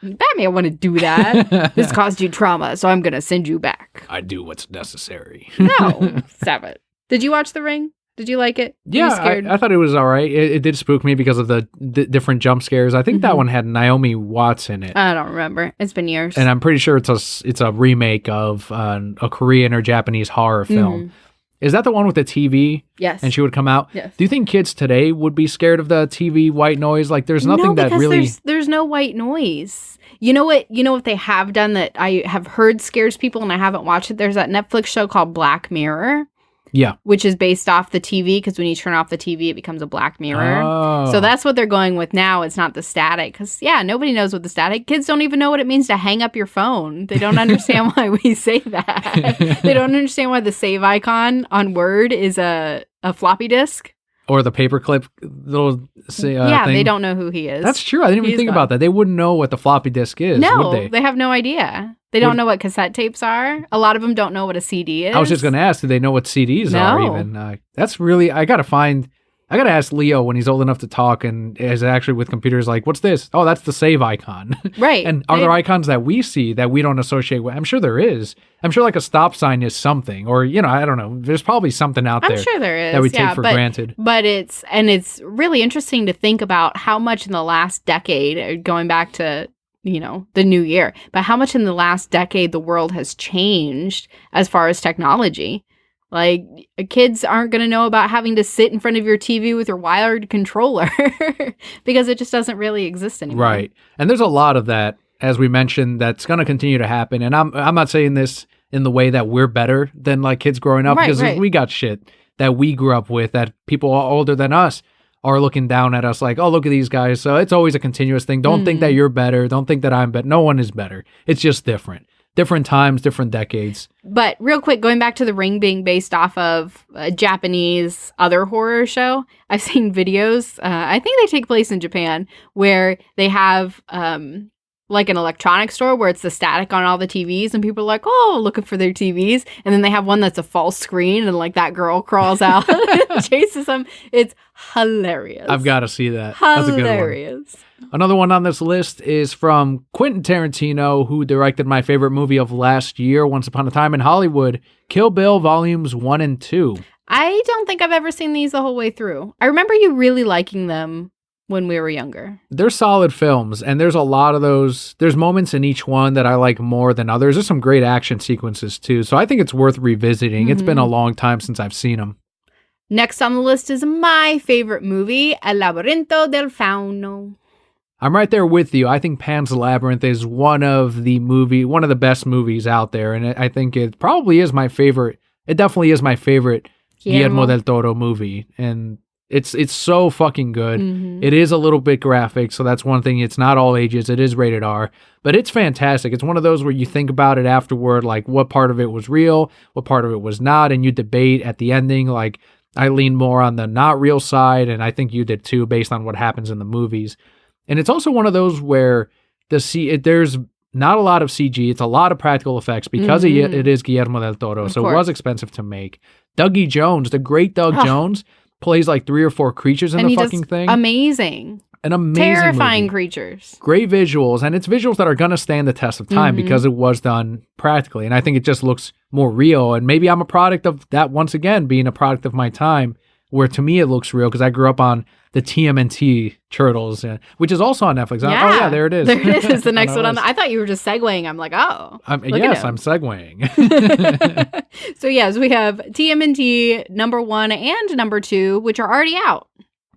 Batman wouldn't do that. This caused you trauma, so I'm going to send you back. I do what's necessary. No, stop it. Did you watch The Ring? Did you like it? Yeah, I thought it was all right. It did spook me because of the different jump scares. I think that one had Naomi Watts in it. I don't remember. It's been years. And I'm pretty sure it's a remake of a Korean or Japanese horror film. Is that the one with the TV? Yes. And she would come out? Yes. Do you think kids today would be scared of the TV white noise? Like, there's nothing that really... there's no white noise. You know what they have done that I have heard scares people and I haven't watched it? There's that Netflix show called Black Mirror. Yeah. Which is based off the TV, because when you turn off the TV, it becomes a black mirror. Oh. So that's what they're going with now. It's not the static. Because, yeah, nobody knows what the static... Kids don't even know what it means to hang up your phone. They don't understand why we say that. They don't understand why the save icon on Word is a floppy disk. Or the paperclip little thing. They don't know who he is. That's true. I didn't even think about that. They wouldn't know what the floppy disk is, would they? They have no idea. They don't know what cassette tapes are. A lot of them don't know what a CD is. I was just going to ask, do they know what CDs are even? That's really, I got to ask Leo when he's old enough to talk and is actually with computers like, what's this? Oh, that's the save icon. Right. And are there icons that we see that we don't associate with? I'm sure there is. I'm sure like a stop sign is something, or, I don't know. There's probably something out there. I'm sure there is. That we take for granted. But it's really interesting to think about how much in the last decade, going back to, the new year, but how much in the last decade the world has changed as far as technology. Like, kids aren't going to know about having to sit in front of your TV with your wired controller because it just doesn't really exist anymore. Right. And there's a lot of that, as we mentioned, that's going to continue to happen. And I'm not saying this in the way that we're better than like kids growing up, because we got shit that we grew up with that people older than us are looking down at us like, oh, look at these guys. So it's always a continuous thing. Don't think that you're better. Don't think that I'm better. No one is better. It's just different. Different times, different decades. But real quick, going back to The Ring being based off of a Japanese other horror show, I've seen videos, I think they take place in Japan, where they have like an electronics store where it's the static on all the TVs and people are like, oh, looking for their TVs. And then they have one that's a false screen and like that girl crawls out and chases them. It's hilarious. I've got to see that. Hilarious. That's a good one. Another one on this list is from Quentin Tarantino, who directed my favorite movie of last year, Once Upon a Time in Hollywood, Kill Bill Volumes 1 and 2. I don't think I've ever seen these the whole way through. I remember you really liking them when we were younger. They're solid films, and there's a lot of those. There's moments in each one that I like more than others. There's some great action sequences, too, so I think it's worth revisiting. It's been a long time since I've seen them. Next on the list is my favorite movie, El Laberinto del Fauno. I'm right there with you. I think Pan's Labyrinth is one of the best movies out there, and I think it probably is my favorite. It definitely is my favorite Guillermo del Toro movie, and it's so fucking good. It is a little bit graphic, so that's one thing. It's not all ages. It is rated R, but it's fantastic. It's one of those where you think about it afterward, like what part of it was real, what part of it was not, and you debate at the ending. Like, I lean more on the not real side, and I think you did too, based on what happens in the movies. And it's also one of those where there's not a lot of CG. It's a lot of practical effects because it is Guillermo del Toro, so it was expensive to make. Dougie Jones, the great Doug Jones, plays like 3 or 4 creatures in the fucking thing. Amazing. An amazing terrifying movie. Creatures. Great visuals, and it's visuals that are going to stand the test of time because it was done practically. And I think it just looks more real. And maybe I'm a product of that once again, being a product of my time. where to me it looks real because I grew up on the TMNT Turtles, which is also on Netflix. Oh yeah, there it is. There it is. The next one on I thought you were just segueing. I'm like, oh. Yes, I'm segueing. So yes, we have TMNT number 1 and number 2, which are already out.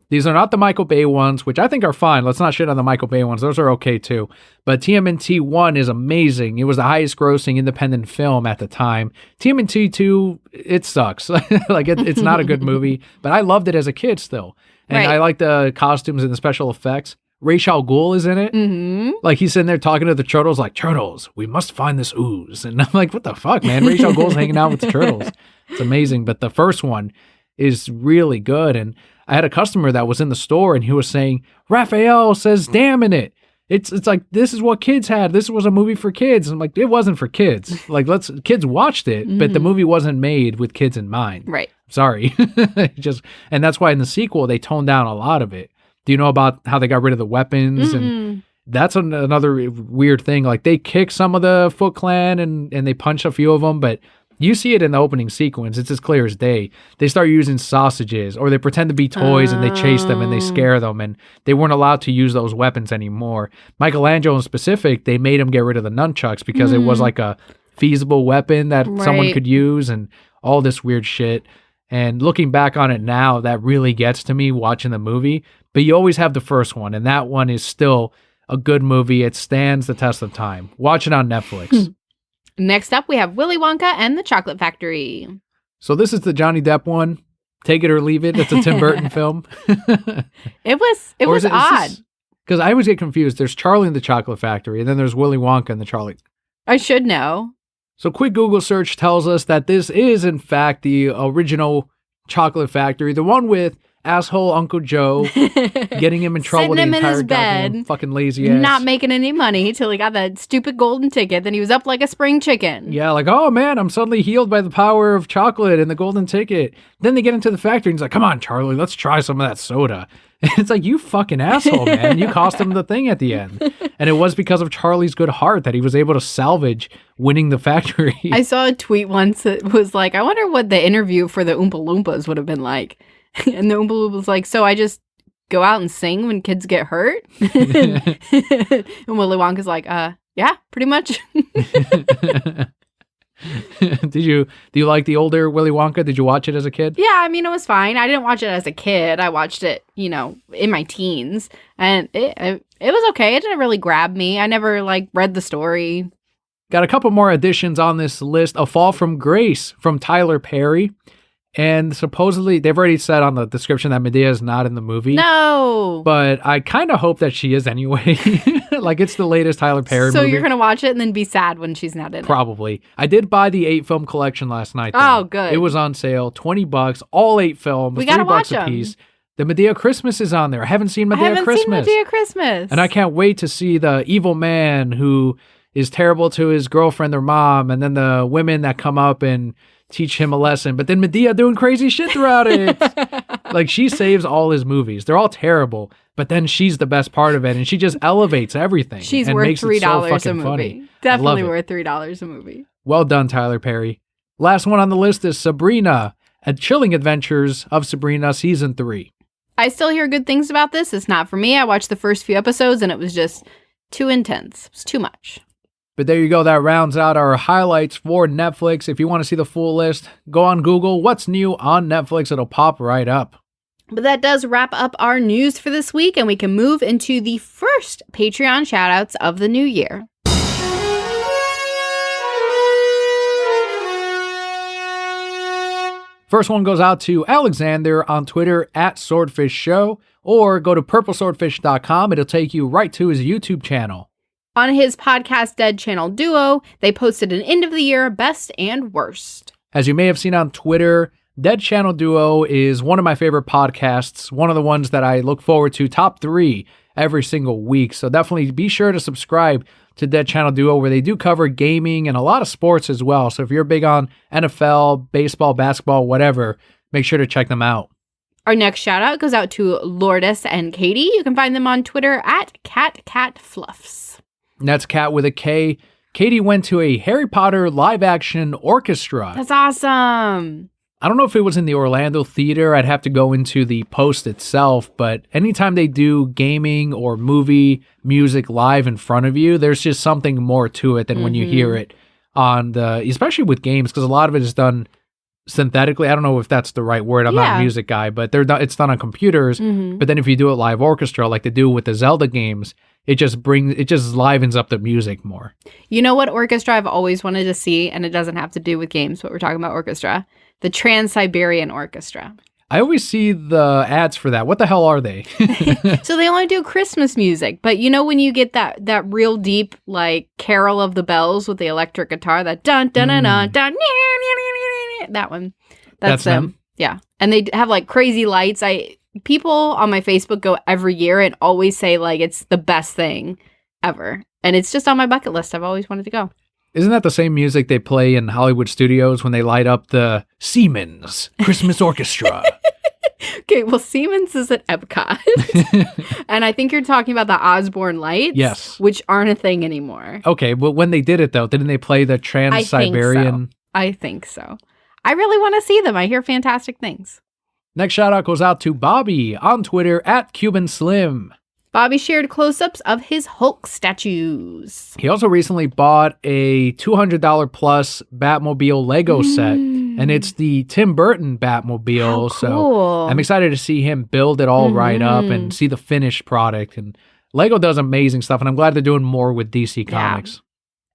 These are not the Michael Bay ones, which I think are fine. Let's not shit on the Michael Bay ones. Those are okay too. But TMNT 1 is amazing. It was the highest grossing independent film at the time. TMNT 2, it sucks. Like it's not a good movie, but I loved it as a kid still. And I like the costumes and the special effects. Ra's al Ghul is in it. Mm-hmm. Like he's sitting there talking to the turtles like, turtles, we must find this ooze. And I'm like, what the fuck, man? Ra's al Ghul's hanging out with the turtles. It's amazing. But the first one is really good. And I had a customer that was in the store and he was saying, Raphael says damn in it. It's like, this is what kids had. This was a movie for kids. I'm like, it wasn't for kids. Like, kids watched it, but the movie wasn't made with kids in mind. Right. Sorry. And that's why in the sequel, they toned down a lot of it. Do you know about how they got rid of the weapons? And that's another weird thing. Like, they kick some of the Foot Clan and they punch a few of them, but you see it in the opening sequence. It's as clear as day. They start using sausages or they pretend to be toys and they chase them and they scare them, and they weren't allowed to use those weapons anymore. Michelangelo in specific, they made him get rid of the nunchucks because it was like a feasible weapon that someone could use and all this weird shit. And looking back on it now, that really gets to me watching the movie. But you always have the first one, and that one is still a good movie. It stands the test of time. Watch it on Netflix. Next up, we have Willy Wonka and the Chocolate Factory. So this is the Johnny Depp one. Take it or leave it. It's a Tim Burton film. It was odd. Because I always get confused. There's Charlie and the Chocolate Factory, and then there's Willy Wonka and the Charlie. I should know. So quick Google search tells us that this is, in fact, the original Chocolate Factory, the one with asshole Uncle Joe getting him in trouble the entire goddamn fucking lazy ass. Not making any money till he got that stupid golden ticket. Then he was up like a spring chicken. Yeah, like, oh man, I'm suddenly healed by the power of chocolate and the golden ticket. Then they get into the factory and he's like, come on, Charlie, let's try some of that soda. And it's like, you fucking asshole, man. You cost him the thing at the end. And it was because of Charlie's good heart that he was able to salvage winning the factory. I saw a tweet once that was like, I wonder what the interview for the Oompa Loompas would have been like. And the Oompa Loompa was like, so I just go out and sing when kids get hurt? And Willy Wonka's like, yeah, pretty much. Do you like the older Willy Wonka? Did you watch it as a kid? Yeah, I mean, it was fine. I didn't watch it as a kid. I watched it, in my teens. And it was okay. It didn't really grab me. I never, read the story. Got a couple more additions on this list. A Fall from Grace from Tyler Perry. And supposedly, they've already said on the description that Medea is not in the movie. No! But I kind of hope that she is anyway. It's the latest Tyler Perry movie. So you're going to watch it and then be sad when she's not in it? Probably. I did buy the 8-film collection last night, though. Oh, good. It was on sale, $20, all 8 films, we gotta watch $3 a piece. The Medea Christmas is on there. I haven't seen Medea Christmas. And I can't wait to see the evil man who is terrible to his girlfriend or mom, and then the women that come up and teach him a lesson, but then Medea doing crazy shit throughout it. She saves all his movies. They're all terrible, but then she's the best part of it, and she just elevates everything. She's and worth makes $3 it so fucking a movie. Funny. Definitely worth $3 a movie. Well done, Tyler Perry. Last one on the list is Sabrina, A Chilling Adventures of Sabrina Season 3. I still hear good things about this. It's not for me. I watched the first few episodes, and it was just too intense. It was too much. But there you go. That rounds out our highlights for Netflix. If you want to see the full list, go on Google. What's new on Netflix? It'll pop right up. But that does wrap up our news for this week, and we can move into the first Patreon shoutouts of the new year. First one goes out to Alexander on Twitter @SwordfishShow, or go to purpleswordfish.com. It'll take you right to his YouTube channel. On his podcast Dead Channel Duo, they posted an end of the year best and worst. As you may have seen on Twitter, Dead Channel Duo is one of my favorite podcasts, one of the ones that I look forward to top 3 every single week. So definitely be sure to subscribe to Dead Channel Duo, where they do cover gaming and a lot of sports as well. So if you're big on NFL, baseball, basketball, whatever, make sure to check them out. Our next shout out goes out to Lourdes and Katie. You can find them on Twitter @CatCatFluffs. And that's Cat with a K. Katie went to a Harry Potter live action orchestra. That's awesome. I don't know if it was in the Orlando theater. I'd have to go into the post itself, but anytime they do gaming or movie music live in front of you, there's just something more to it than when you hear it on especially with games, because a lot of it is done synthetically. I don't know if that's the right word. I'm not a music guy, but it's done on computers. But then if you do it live orchestra, like they do with the Zelda games, it just livens up the music more. You know what orchestra I've always wanted to see, and it doesn't have to do with games, but we're talking about orchestra. The Trans-Siberian Orchestra. I always see the ads for that. What the hell are they? So they only do Christmas music, but you know when you get that real deep like Carol of the Bells with the electric guitar, that dun dun dun dun dun, that one. That's them. Yeah, and they have like crazy lights. People on my Facebook go every year and always say like it's the best thing ever, and it's just on my bucket list. I've always wanted to go. Isn't that the same music they play in Hollywood studios when they light up the Siemens Christmas Orchestra? Okay, well, Siemens is at Epcot. And I think you're talking about the Osborne lights. Yes. Which aren't a thing anymore. Okay, but when they did it, though, didn't they play the Trans-Siberian? I think so. I really want to see them. I hear fantastic things. Next shout out goes out to Bobby on Twitter at Cuban Slim. Bobby shared close-ups of his Hulk statues. He also recently bought a $200 plus Batmobile Lego set, and it's the Tim Burton Batmobile. How cool. So I'm excited to see him build it all right up and see the finished product. And Lego does amazing stuff, and I'm glad they're doing more with DC Comics.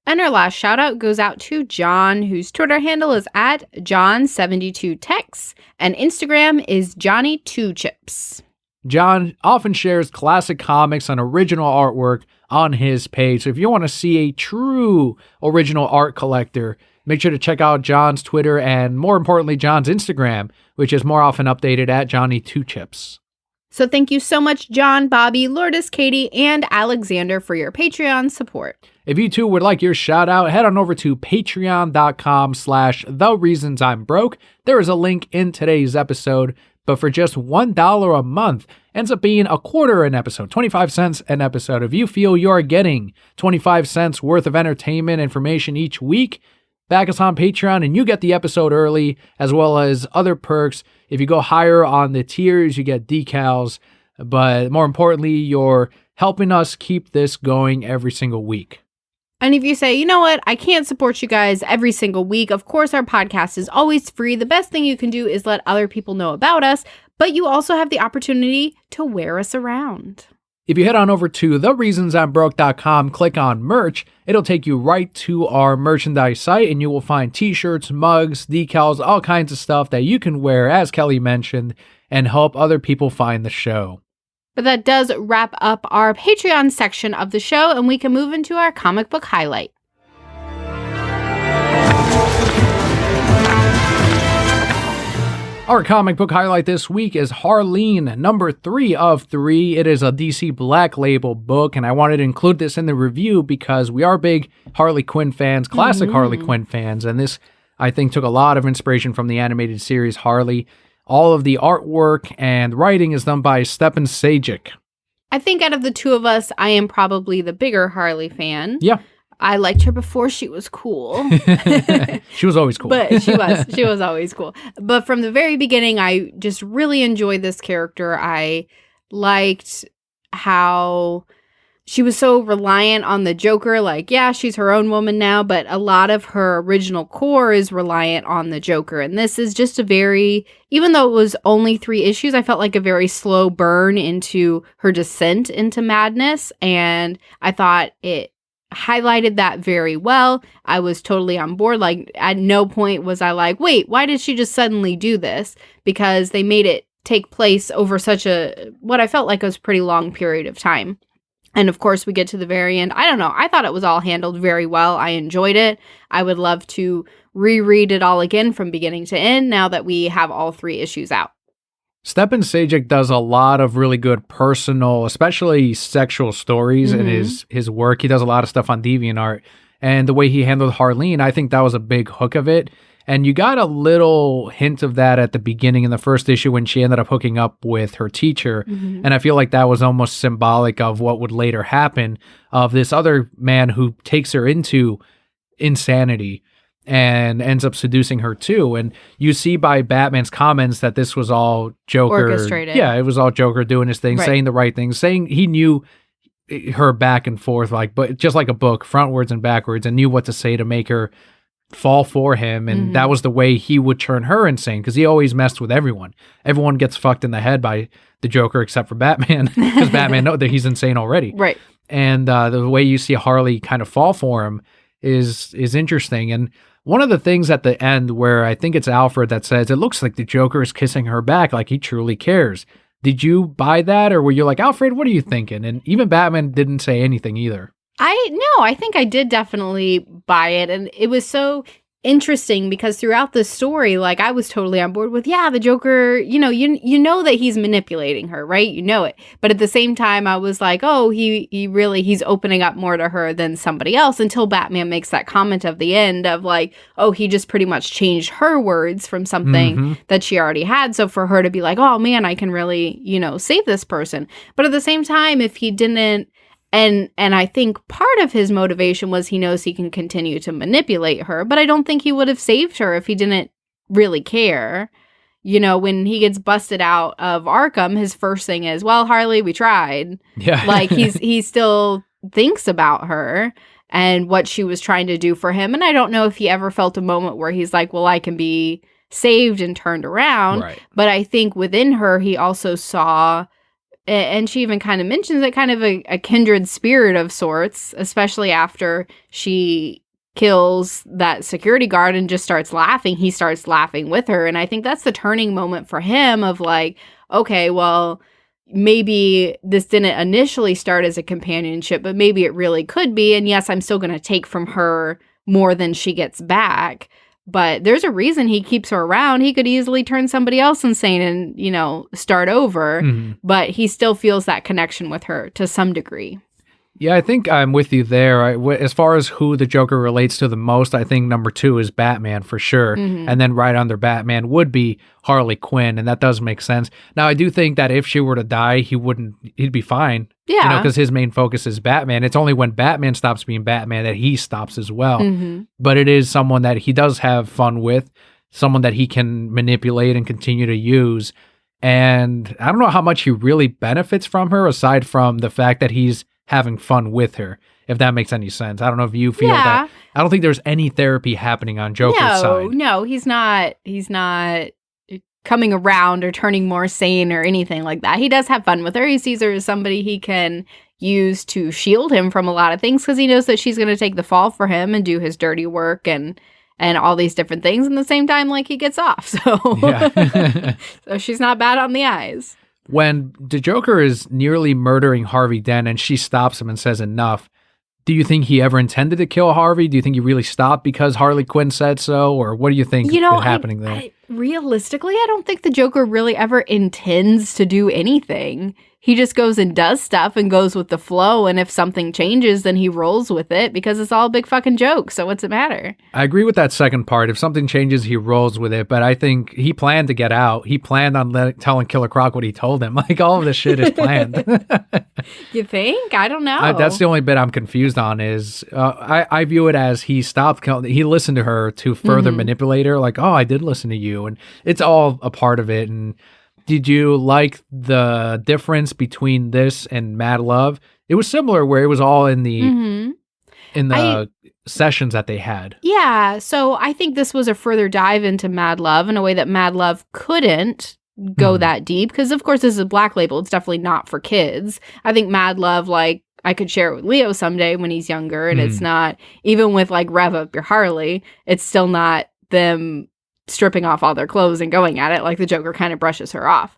And our last shout out goes out to John, whose Twitter handle is at John72Tex, and Instagram is Johnny2Chips. John often shares classic comics and original artwork on his page. So if you want to see a true original art collector, make sure to check out John's Twitter and, more importantly, John's Instagram, which is more often updated at Johnny2Chips. So thank you so much, John, Bobby, Lourdes, Katie, and Alexander for your Patreon support. If you too would like your shout out, head on over to patreon.com/thereasonsimebroke. There is a link in today's episode. But for just $1 a month, ends up being a quarter an episode, 25 cents an episode. If you feel you're getting 25 cents worth of entertainment information each week, back us on Patreon and you get the episode early, as well as other perks. If you go higher on the tiers, you get decals. But more importantly, you're helping us keep this going every single week. And if you say, you know what, I can't support you guys every single week, of course our podcast is always free. The best thing you can do is let other people know about us, but you also have the opportunity to wear us around. If you head on over to thereasonsimbroke.com, click on merch, it'll take you right to our merchandise site, and you will find t-shirts, mugs, decals, all kinds of stuff that you can wear, as Kelly mentioned, and help other people find the show. But that does wrap up our Patreon section of the show, and we can move into our comic book highlight. Our comic book highlight this week is Harleen, number 3 of 3. It is a DC Black Label book, and I wanted to include this in the review because we are big Harley Quinn fans, classic Harley Quinn fans, and this, I think, took a lot of inspiration from the animated series Harley. All of the artwork and writing is done by Stepan Sajic. I think out of the two of us, I am probably the bigger Harley fan. Yeah. I liked her before she was cool. She was always cool. But she was always cool. But from the very beginning, I just really enjoyed this character. I liked how she was so reliant on the Joker. Like, yeah, she's her own woman now, but a lot of her original core is reliant on the Joker. And this is just a very, even though it was only 3 issues, I felt like a very slow burn into her descent into madness. And I thought it highlighted that very well. I was totally on board. Like, at no point was I like, wait, why did she just suddenly do this? Because they made it take place over such a, what I felt like was a pretty long period of time. And of course, we get to the very end. I don't know. I thought it was all handled very well. I enjoyed it. I would love to reread it all again from beginning to end now that we have all 3 issues out. Stepan Sajic does a lot of really good personal, especially sexual stories in his work. He does a lot of stuff on DeviantArt. And the way he handled Harleen, I think that was a big hook of it. And you got a little hint of that at the beginning in the first issue when she ended up hooking up with her teacher. And I feel like that was almost symbolic of what would later happen, of this other man who takes her into insanity. and ends up seducing her too. And you see by Batman's comments that this was all Joker. Orchestrated. Yeah, it was all Joker doing his thing, saying the right things, saying he knew her back and forth, but just like a book, frontwards and backwards, and knew what to say to make her fall for him. And that was the way he would turn her insane, because he always messed with everyone. Everyone gets fucked in the head by the Joker except for Batman, because Batman knows that he's insane already. Right. And the way you see Harley kind of fall for him is interesting. And one of the things at the end where I think it's Alfred that says, it looks like the Joker is kissing her back, like he truly cares. Did you buy that, or were you like, Alfred, what are you thinking? And even Batman didn't say anything either. I think I did definitely buy it. And it was so interesting because throughout the story, like, I was totally on board with, the Joker, you know that he's manipulating her, right? You know it. But at the same time, I was like, oh, he's opening up more to her than somebody else, until Batman makes that comment of the end of like, oh, he just pretty much changed her words from something that she already had. So for her to be like, oh man, I can really, save this person. But at the same time, if he didn't, and I think part of his motivation was he knows he can continue to manipulate her, but I don't think he would have saved her if he didn't really care. When he gets busted out of Arkham, his first thing is, well, Harley, we tried. Yeah. Like, he still thinks about her and what she was trying to do for him. And I don't know if he ever felt a moment where he's like, well, I can be saved and turned around. Right. But I think within her, he also saw, and she even kind of mentions it, kind of a kindred spirit of sorts, especially after she kills that security guard and just starts laughing. He starts laughing with her. And I think that's the turning moment for him of like, okay, well, maybe this didn't initially start as a companionship, but maybe it really could be. And yes, I'm still going to take from her more than she gets back. But there's a reason he keeps her around. He could easily turn somebody else insane and, start over. But he still feels that connection with her to some degree. Yeah, I think I'm with you there. As far as who the Joker relates to the most, I think number 2 is Batman for sure. And then right under Batman would be Harley Quinn, and that does make sense. Now, I do think that if she were to die, he'd be fine. Yeah. Because his main focus is Batman. It's only when Batman stops being Batman that he stops as well. But it is someone that he does have fun with, someone that he can manipulate and continue to use. And I don't know how much he really benefits from her, aside from the fact that he's having fun with her, if that makes any sense. I don't know if you feel that. I don't think there's any therapy happening on Joker's side. No, he's not coming around or turning more sane or anything like that. He does have fun with her. He sees her as somebody he can use to shield him from a lot of things, because he knows that she's going to take the fall for him and do his dirty work and all these different things. And the same time, like, he gets off. So, so she's not bad on the eyes. When the Joker is nearly murdering Harvey Dent and she stops him and says enough, do you think he ever intended to kill Harvey? Do you think he really stopped because Harley Quinn said so? Or what do you think is happening there? Realistically, I don't think the Joker really ever intends to do anything. He just goes and does stuff and goes with the flow. And if something changes, then he rolls with it, because it's all a big fucking joke. So what's it matter? I agree with that second part. If something changes, he rolls with it. But I think he planned to get out. He planned on telling Killer Croc what he told him. Like, all of this shit is planned. You think? I don't know. That's the only bit I'm confused on is I view it as he stopped. He listened to her to further manipulate her. Like, oh, I did listen to you. And it's all a part of it. And did you like the difference between this and Mad Love? It was similar, where it was all in the sessions that they had. Yeah, so I think this was a further dive into Mad Love in a way that Mad Love couldn't go that deep, because of course this is a Black Label. It's definitely not for kids. I think Mad Love, like, I could share it with Leo someday when he's younger, and it's not, even with like Rev Up Your Harley, it's still not them stripping off all their clothes and going at it. Like, the Joker kind of brushes her off.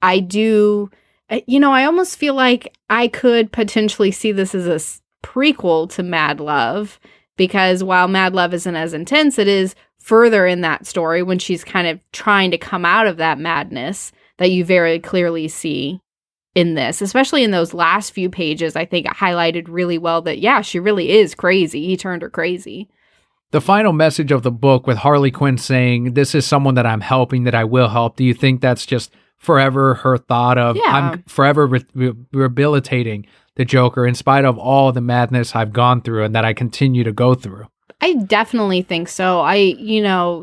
I do, I almost feel like I could potentially see this as a prequel to Mad Love, because while Mad Love isn't as intense, it is further in that story when she's kind of trying to come out of that madness that you very clearly see in this, especially in those last few pages. I think it highlighted really well that, yeah, she really is crazy. He turned her crazy. The final message of the book with Harley Quinn saying, this is someone that I'm helping, that I will help. Do you think that's just forever her thought of, I'm forever rehabilitating the Joker in spite of all the madness I've gone through and that I continue to go through? I definitely think so.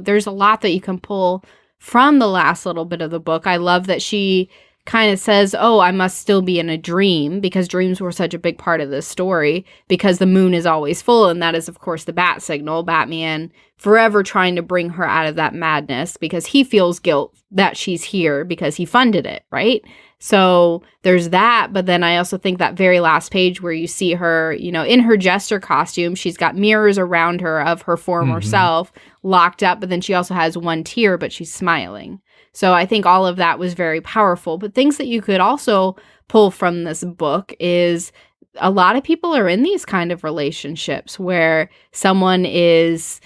There's a lot that you can pull from the last little bit of the book. I love that she kind of says, oh, I must still be in a dream, because dreams were such a big part of this story, because the moon is always full. And that is, of course, the bat signal. Batman forever trying to bring her out of that madness, because he feels guilt that she's here because he funded it, right? So there's that. But then I also think that very last page where you see her, in her jester costume, she's got mirrors around her of her former self locked up, but then she also has one tear, but she's smiling. So I think all of that was very powerful. But things that you could also pull from this book is a lot of people are in these kind of relationships where someone is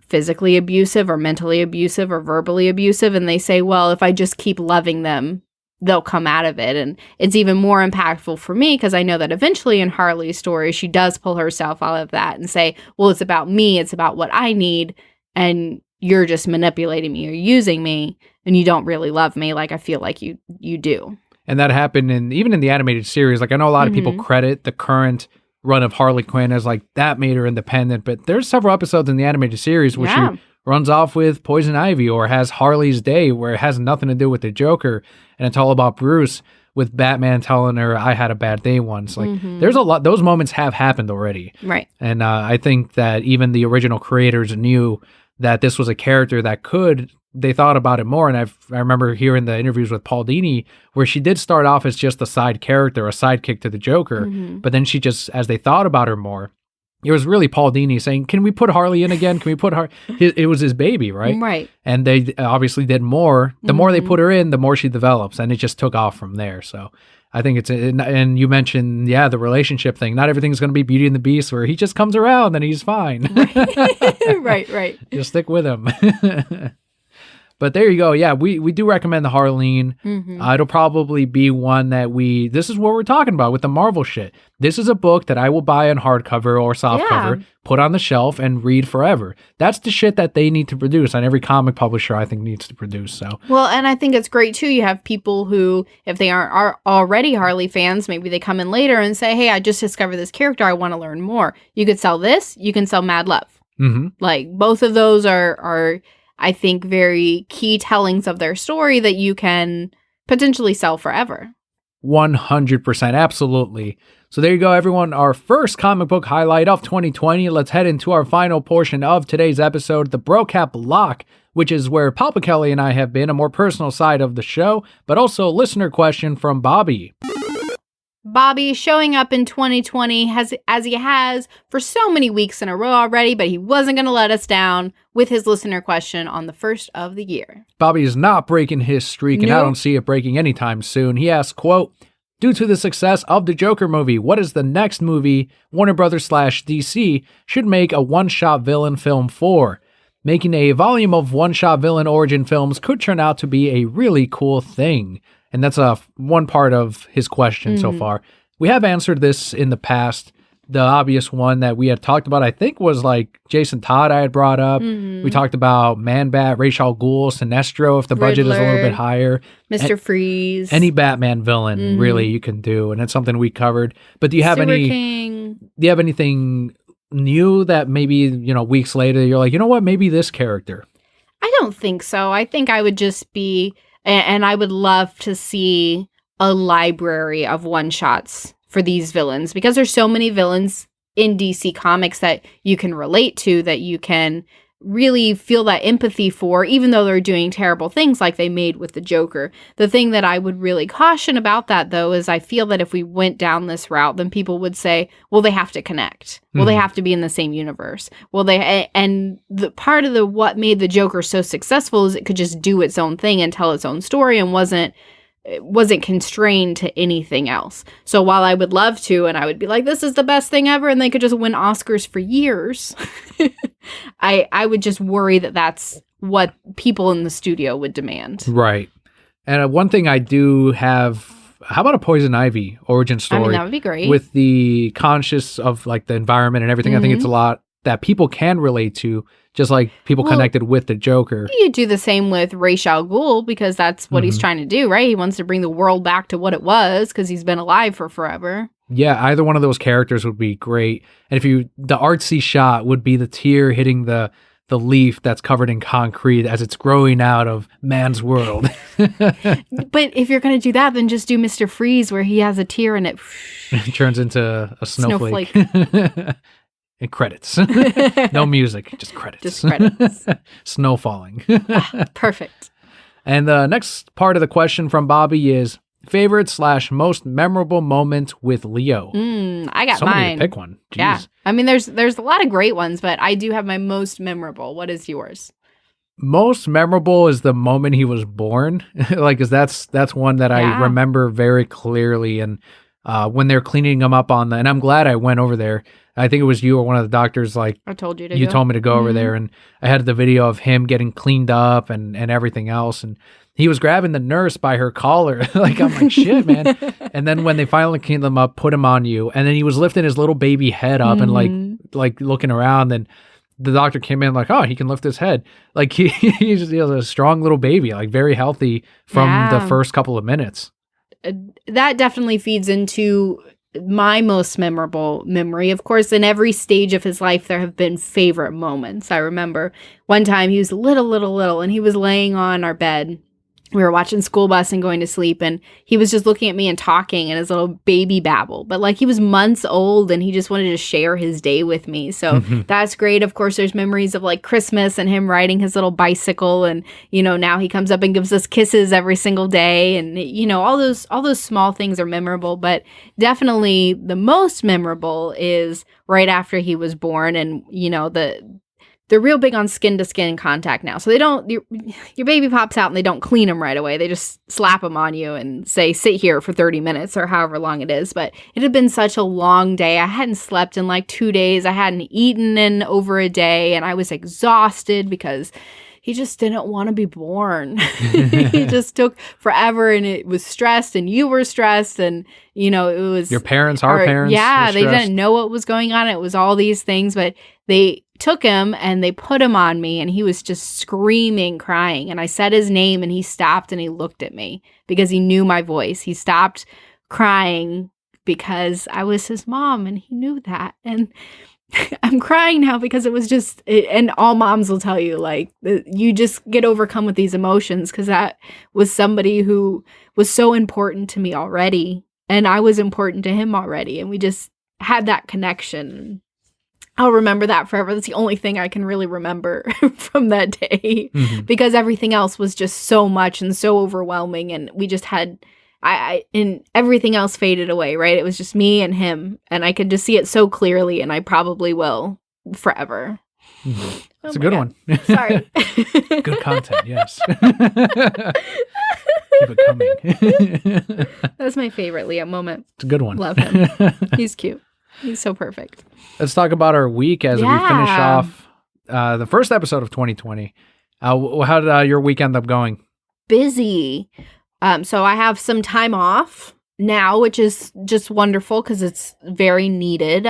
physically abusive or mentally abusive or verbally abusive, and they say, well, if I just keep loving them, they'll come out of it. And it's even more impactful for me because I know that eventually in Harley's story, she does pull herself out of that and say, well, it's about me, it's about what I need, and you're just manipulating me or using me, and you don't really love me like I feel like you do. And that happened even in the animated series. Like, I know a lot of people credit the current run of Harley Quinn as like that made her independent, but there's several episodes in the animated series where she runs off with Poison Ivy or has Harley's Day where it has nothing to do with the Joker, and it's all about Bruce, with Batman telling her, I had a bad day once. Like, there's a lot, those moments have happened already. Right. And I think that even the original creators knew that this was a character that they thought about it more. And I remember hearing the interviews with Paul Dini where she did start off as just a side character, a sidekick to the Joker. But then she just, as they thought about her more, it was really Paul Dini saying, can we put Harley in again? Can we put her? It was his baby, right? Right. And they obviously did more. The more they put her in, the more she develops. And it just took off from there. So I think and you mentioned, the relationship thing. Not everything's going to be Beauty and the Beast where he just comes around and he's fine. Right. Just stick with him. But there you go. Yeah, we do recommend the Harleen. It'll probably be one that this is what we're talking about with the Marvel shit. This is a book that I will buy on hardcover or softcover, put on the shelf, and read forever. That's the shit that they need to produce, and every comic publisher, I think, needs to produce. So, well, and I think it's great, too. You have people who, if they are already Harley fans, maybe they come in later and say, hey, I just discovered this character. I want to learn more. You could sell this. You can sell Mad Love. Like, both of those are I think, very key tellings of their story that you can potentially sell forever. 100%. Absolutely. So there you go, everyone. Our first comic book highlight of 2020. Let's head into our final portion of today's episode, the BroCap Lock, which is where Papa Kelly and I have been, a more personal side of the show, but also a listener question from Bobby. Bobby showing up in 2020 as he has for so many weeks in a row already, but he wasn't going to let us down with his listener question on the first of the year. Bobby is not breaking his streak, and I don't see it breaking anytime soon. He asks, quote, due to the success of the Joker movie, what is the next movie Warner Brothers / DC should make a one-shot villain film for? Making a volume of one-shot villain origin films could turn out to be a really cool thing. And that's one part of his question so far. We have answered this in the past. The obvious one that we had talked about, I think, was like Jason Todd I had brought up. We talked about Man-Bat, Ra's al Ghul, Sinestro, if the budget is a little bit higher. Mr. Freeze. Any Batman villain, really, you can do. And it's something we covered. But do you have King. Do you have anything new that maybe, weeks later, you're like, you know what, maybe this character? I don't think so. I think I would just be... And I would love to see a library of one-shots for these villains, because there's so many villains in DC Comics that you can relate to, that you can really feel that empathy for, even though they're doing terrible things like they made with the Joker. The thing that I would really caution about that, though, is I feel that if we went down this route, then people would say, well, they have to connect. Well, they have to be in the same universe. Well, and the part of what made the Joker so successful is it could just do its own thing and tell its own story and wasn't constrained to anything else. So while I would love to, and I would be like, this is the best thing ever, and they could just win Oscars for years, I would just worry that that's what people in the studio would demand. Right. And one thing I do have, how about a Poison Ivy origin story? I mean, that would be great. With the conscious of like the environment and everything. I think it's a lot that people can relate to, just like people connected with the Joker. You do the same with Ra's al Ghul, because that's what he's trying to do, right? He wants to bring the world back to what it was, because he's been alive for forever. Yeah, either one of those characters would be great. And the artsy shot would be the tear hitting the leaf that's covered in concrete as it's growing out of man's world. But if you're going to do that, then just do Mr. Freeze where he has a tear and it turns into a snowflake. And credits. No music, just credits. Just credits. Snow falling. Perfect. And the next part of the question from Bobby is favorite/most memorable moment with Leo. I got Somebody mine. To pick one. Jeez. Yeah. I mean, there's a lot of great ones, but I do have my most memorable. What is yours? Most memorable is the moment he was born. Like, 'cause that's one that I remember very clearly. And when they're cleaning him up and I'm glad I went over there. I think it was you or one of the doctors. Like, I told you to. You told me to go over there, and I had the video of him getting cleaned up and everything else. And he was grabbing the nurse by her collar. Like, I'm like, shit, man. And then when they finally cleaned him up, put him on you, and then he was lifting his little baby head up and like looking around. And the doctor came in like, oh, he can lift his head. Like he's a strong little baby, like very healthy from the first couple of minutes. That definitely feeds into my most memorable memory. Of course, in every stage of his life, there have been favorite moments. I remember one time he was little, and he was laying on our bed. We were watching School Bus and going to sleep, and he was just looking at me and talking in his little baby babble. But like, he was months old and he just wanted to share his day with me. So that's great. Of course, there's memories of like Christmas and him riding his little bicycle, and now he comes up and gives us kisses every single day, and all those small things are memorable. But definitely the most memorable is right after he was born, and they're real big on skin-to-skin contact now. So they don't, your baby pops out and they don't clean him right away. They just slap him on you and say, sit here for 30 minutes or however long it is. But it had been such a long day. I hadn't slept in like 2 days. I hadn't eaten in over a day. And I was exhausted because he just didn't want to be born. He just took forever, and it was stressed, and you were stressed, and it was your parents, our parents. Yeah, they didn't know what was going on. It was all these things, but they took him and they put him on me, and he was just screaming, crying. And I said his name, and he stopped and he looked at me because he knew my voice. He stopped crying because I was his mom, and he knew that. And I'm crying now because it was just, and all moms will tell you, like, you just get overcome with these emotions because that was somebody who was so important to me already, and I was important to him already, and we just had that connection. I'll remember that forever. That's the only thing I can really remember from that day, because everything else was just so much and so overwhelming, and we just had and everything else faded away, right? It was just me and him, and I could just see it so clearly, and I probably will forever. That's a good one. Sorry. Good content, yes. Keep it coming. That's my favorite Leo moment. It's a good one. Love him. He's cute. He's so perfect. Let's talk about our week as we finish off the first episode of 2020. How did your week end up going? Busy. So I have some time off now, which is just wonderful because it's very needed.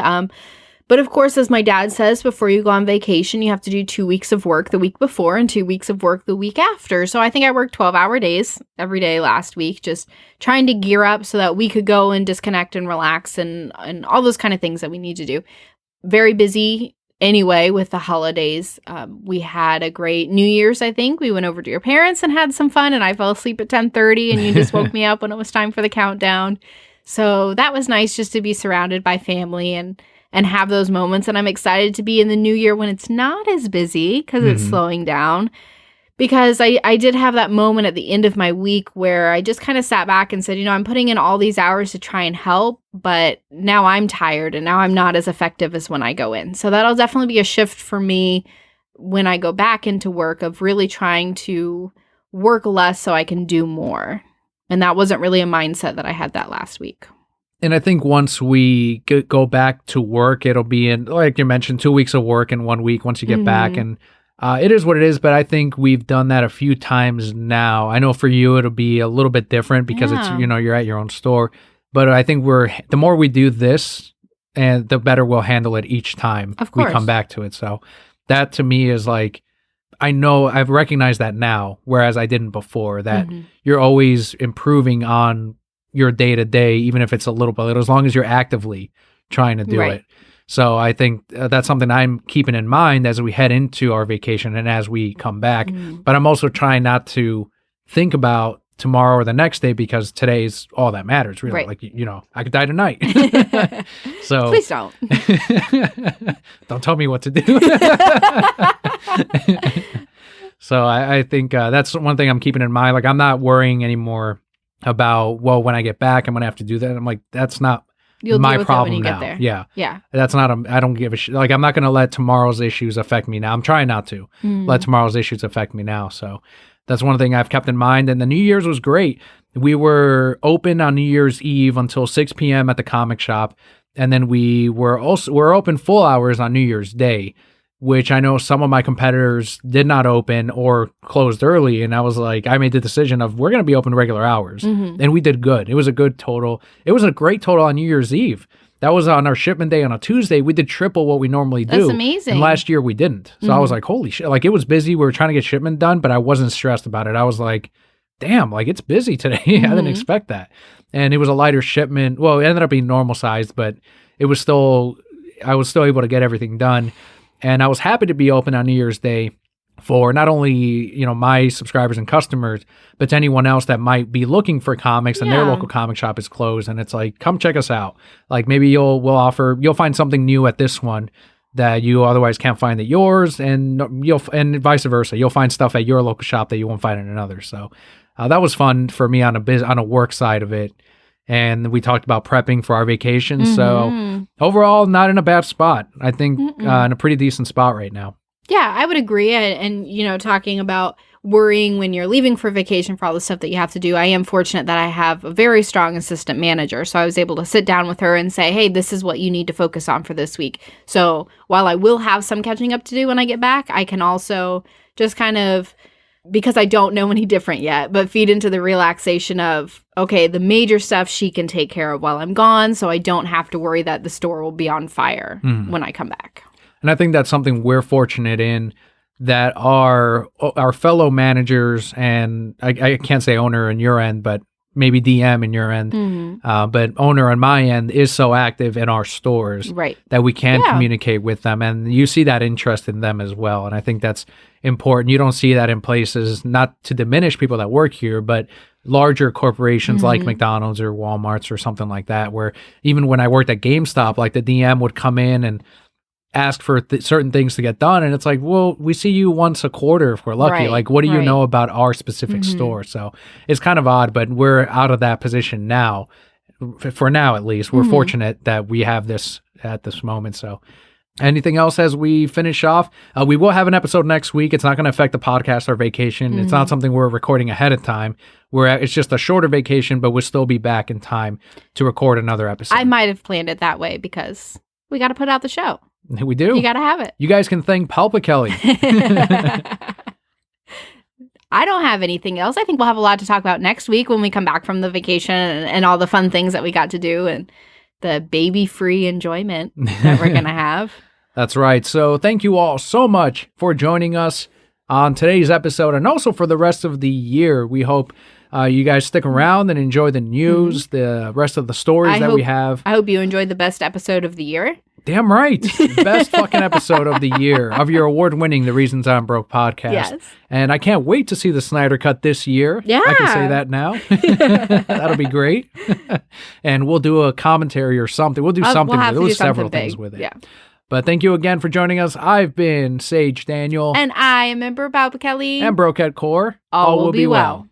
But of course, as my dad says, before you go on vacation, you have to do 2 weeks of work the week before and 2 weeks of work the week after. So I think I worked 12-hour days every day last week, just trying to gear up so that we could go and disconnect and relax and all those kind of things that we need to do. Very busy anyway with the holidays. We had a great New Year's, I think. We went over to your parents and had some fun, and I fell asleep at 10:30, and you just woke me up when it was time for the countdown. So that was nice just to be surrounded by family and have those moments. And I'm excited to be in the new year when it's not as busy because it's slowing down. Because I did have that moment at the end of my week where I just kind of sat back and said, I'm putting in all these hours to try and help, but now I'm tired and now I'm not as effective as when I go in. So that'll definitely be a shift for me when I go back into work, of really trying to work less so I can do more. And that wasn't really a mindset that I had that last week. And I think once we go back to work, it'll be in, like you mentioned, 2 weeks of work in 1 week once you get back. And it is what it is, but I think we've done that a few times now. I know for you, it'll be a little bit different because it's, you're at your own store. But I think the more we do this, and the better we'll handle it each time we come back to it. So that to me is like, I know I've recognized that now, whereas I didn't before, that you're always improving on your day to day, even if it's a little bit, as long as you're actively trying to do Right. it. So I think that's something I'm keeping in mind as we head into our vacation and as we come back. But I'm also trying not to think about tomorrow or the next day, because today's all that matters, really. Right. Like, I could die tonight. So Please don't. don't tell me what to do. So I think that's one thing I'm keeping in mind. Like, I'm not worrying anymore about, well, when I get back, I'm going to have to do that. I'm like, that's not You'll my deal with problem it when you now. get there. Yeah. Yeah. That's not, I don't give a shit. Like, I'm not going to let tomorrow's issues affect me now. I'm trying not to let tomorrow's issues affect me now. So that's one thing I've kept in mind. And the New Year's was great. We were open on New Year's Eve until 6 p.m. at the comic shop. And then we're open full hours on New Year's Day, which I know some of my competitors did not open or closed early. And I was like, I made the decision of, we're going to be open regular hours. And we did good. It was a good total. It was a great total on New Year's Eve. That was on our shipment day on a Tuesday. We did triple what we normally do. That's amazing. And last year we didn't. So I was like, holy shit. Like, it was busy. We were trying to get shipment done, but I wasn't stressed about it. I was like, damn, like, it's busy today. I didn't expect that. And it was a lighter shipment. Well, it ended up being normal sized, but I was still able to get everything done. And I was happy to be open on New Year's Day for not only, my subscribers and customers, but to anyone else that might be looking for comics and their local comic shop is closed. And it's like, come check us out. Like, maybe you'll find something new at this one that you otherwise can't find at yours, and and vice versa. You'll find stuff at your local shop that you won't find in another. So that was fun for me on a work side of it. And we talked about prepping for our vacation. So overall, not in a bad spot. I think in a pretty decent spot right now. Yeah, I would agree. And, talking about worrying when you're leaving for vacation for all the stuff that you have to do, I am fortunate that I have a very strong assistant manager. So I was able to sit down with her and say, hey, this is what you need to focus on for this week. So while I will have some catching up to do when I get back, I can also just kind of, because I don't know any different yet, but feed into the relaxation of, okay, the major stuff she can take care of while I'm gone, so I don't have to worry that the store will be on fire when I come back. And I think that's something we're fortunate in, that our fellow managers, and I can't say owner on your end, but maybe DM in your end, but owner on my end is so active in our stores that we can communicate with them. And you see that interest in them as well. And I think that's important. You don't see that in places, not to diminish people that work here, but larger corporations like McDonald's or Walmart's or something like that, where even when I worked at GameStop, like, the DM would come in and ask for certain things to get done. And it's like, well, we see you once a quarter if we're lucky. Like, what do you know about our specific store? So it's kind of odd, but we're out of that position now. For now, at least, we're fortunate that we have this at this moment. So anything else as we finish off? We will have an episode next week. It's not going to affect the podcast or vacation. It's not something we're recording ahead of time. It's just a shorter vacation, but we'll still be back in time to record another episode. I might have planned it that way because we got to put out the show. We do. You got to have it. You guys can thank Pulpa Kelly. I don't have anything else. I think we'll have a lot to talk about next week when we come back from the vacation and all the fun things that we got to do and the baby-free enjoyment that we're going to have. That's right. So thank you all so much for joining us on today's episode, and also for the rest of the year. We hope you guys stick around and enjoy the news, the rest of the stories we have. I hope you enjoyed the best episode of the year. Damn right. Best fucking episode of the year, of your award-winning The Reasons I'm Broke podcast. Yes. And I can't wait to see the Snyder Cut this year. Yeah. I can say that now. That'll be great. And we'll do a commentary or something. We'll do something with it. There was several things with it. Yeah. But thank you again for joining us. I've been Sage Daniel. And I am Member Pulpa Kelly. And Brokehead Core. All will be well.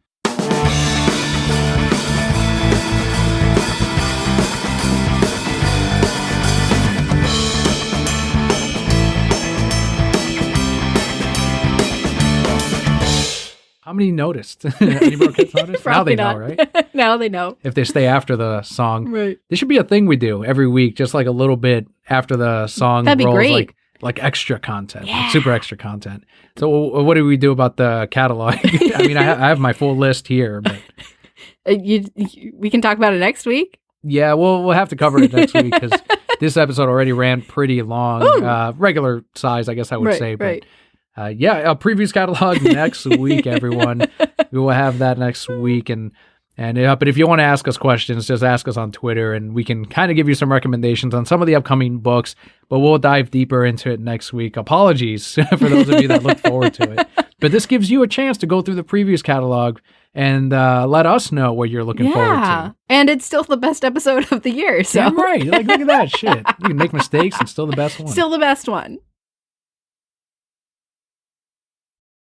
How many noticed? Any Brokeheads noticed? Now they know, right? Now they know. If they stay after the song. Right. This should be a thing we do every week, just like a little bit after the song. That'd be rolls, great. Like extra content, like super extra content. So what do we do about the catalog? I mean, I have my full list here, but we can talk about it next week. Yeah, we'll have to cover it next week because this episode already ran pretty long, regular size, I guess I would say. But right. A previous catalog next week, everyone. We will have that next week, and And but if you want to ask us questions, just ask us on Twitter, and we can kind of give you some recommendations on some of the upcoming books, but we'll dive deeper into it next week. Apologies for those of you that look forward to it. But this gives you a chance to go through the previous catalog and let us know what you're looking forward to. And it's still the best episode of the year. So Damn right. Like, look at that shit. You can make mistakes and still the best one. Still the best one.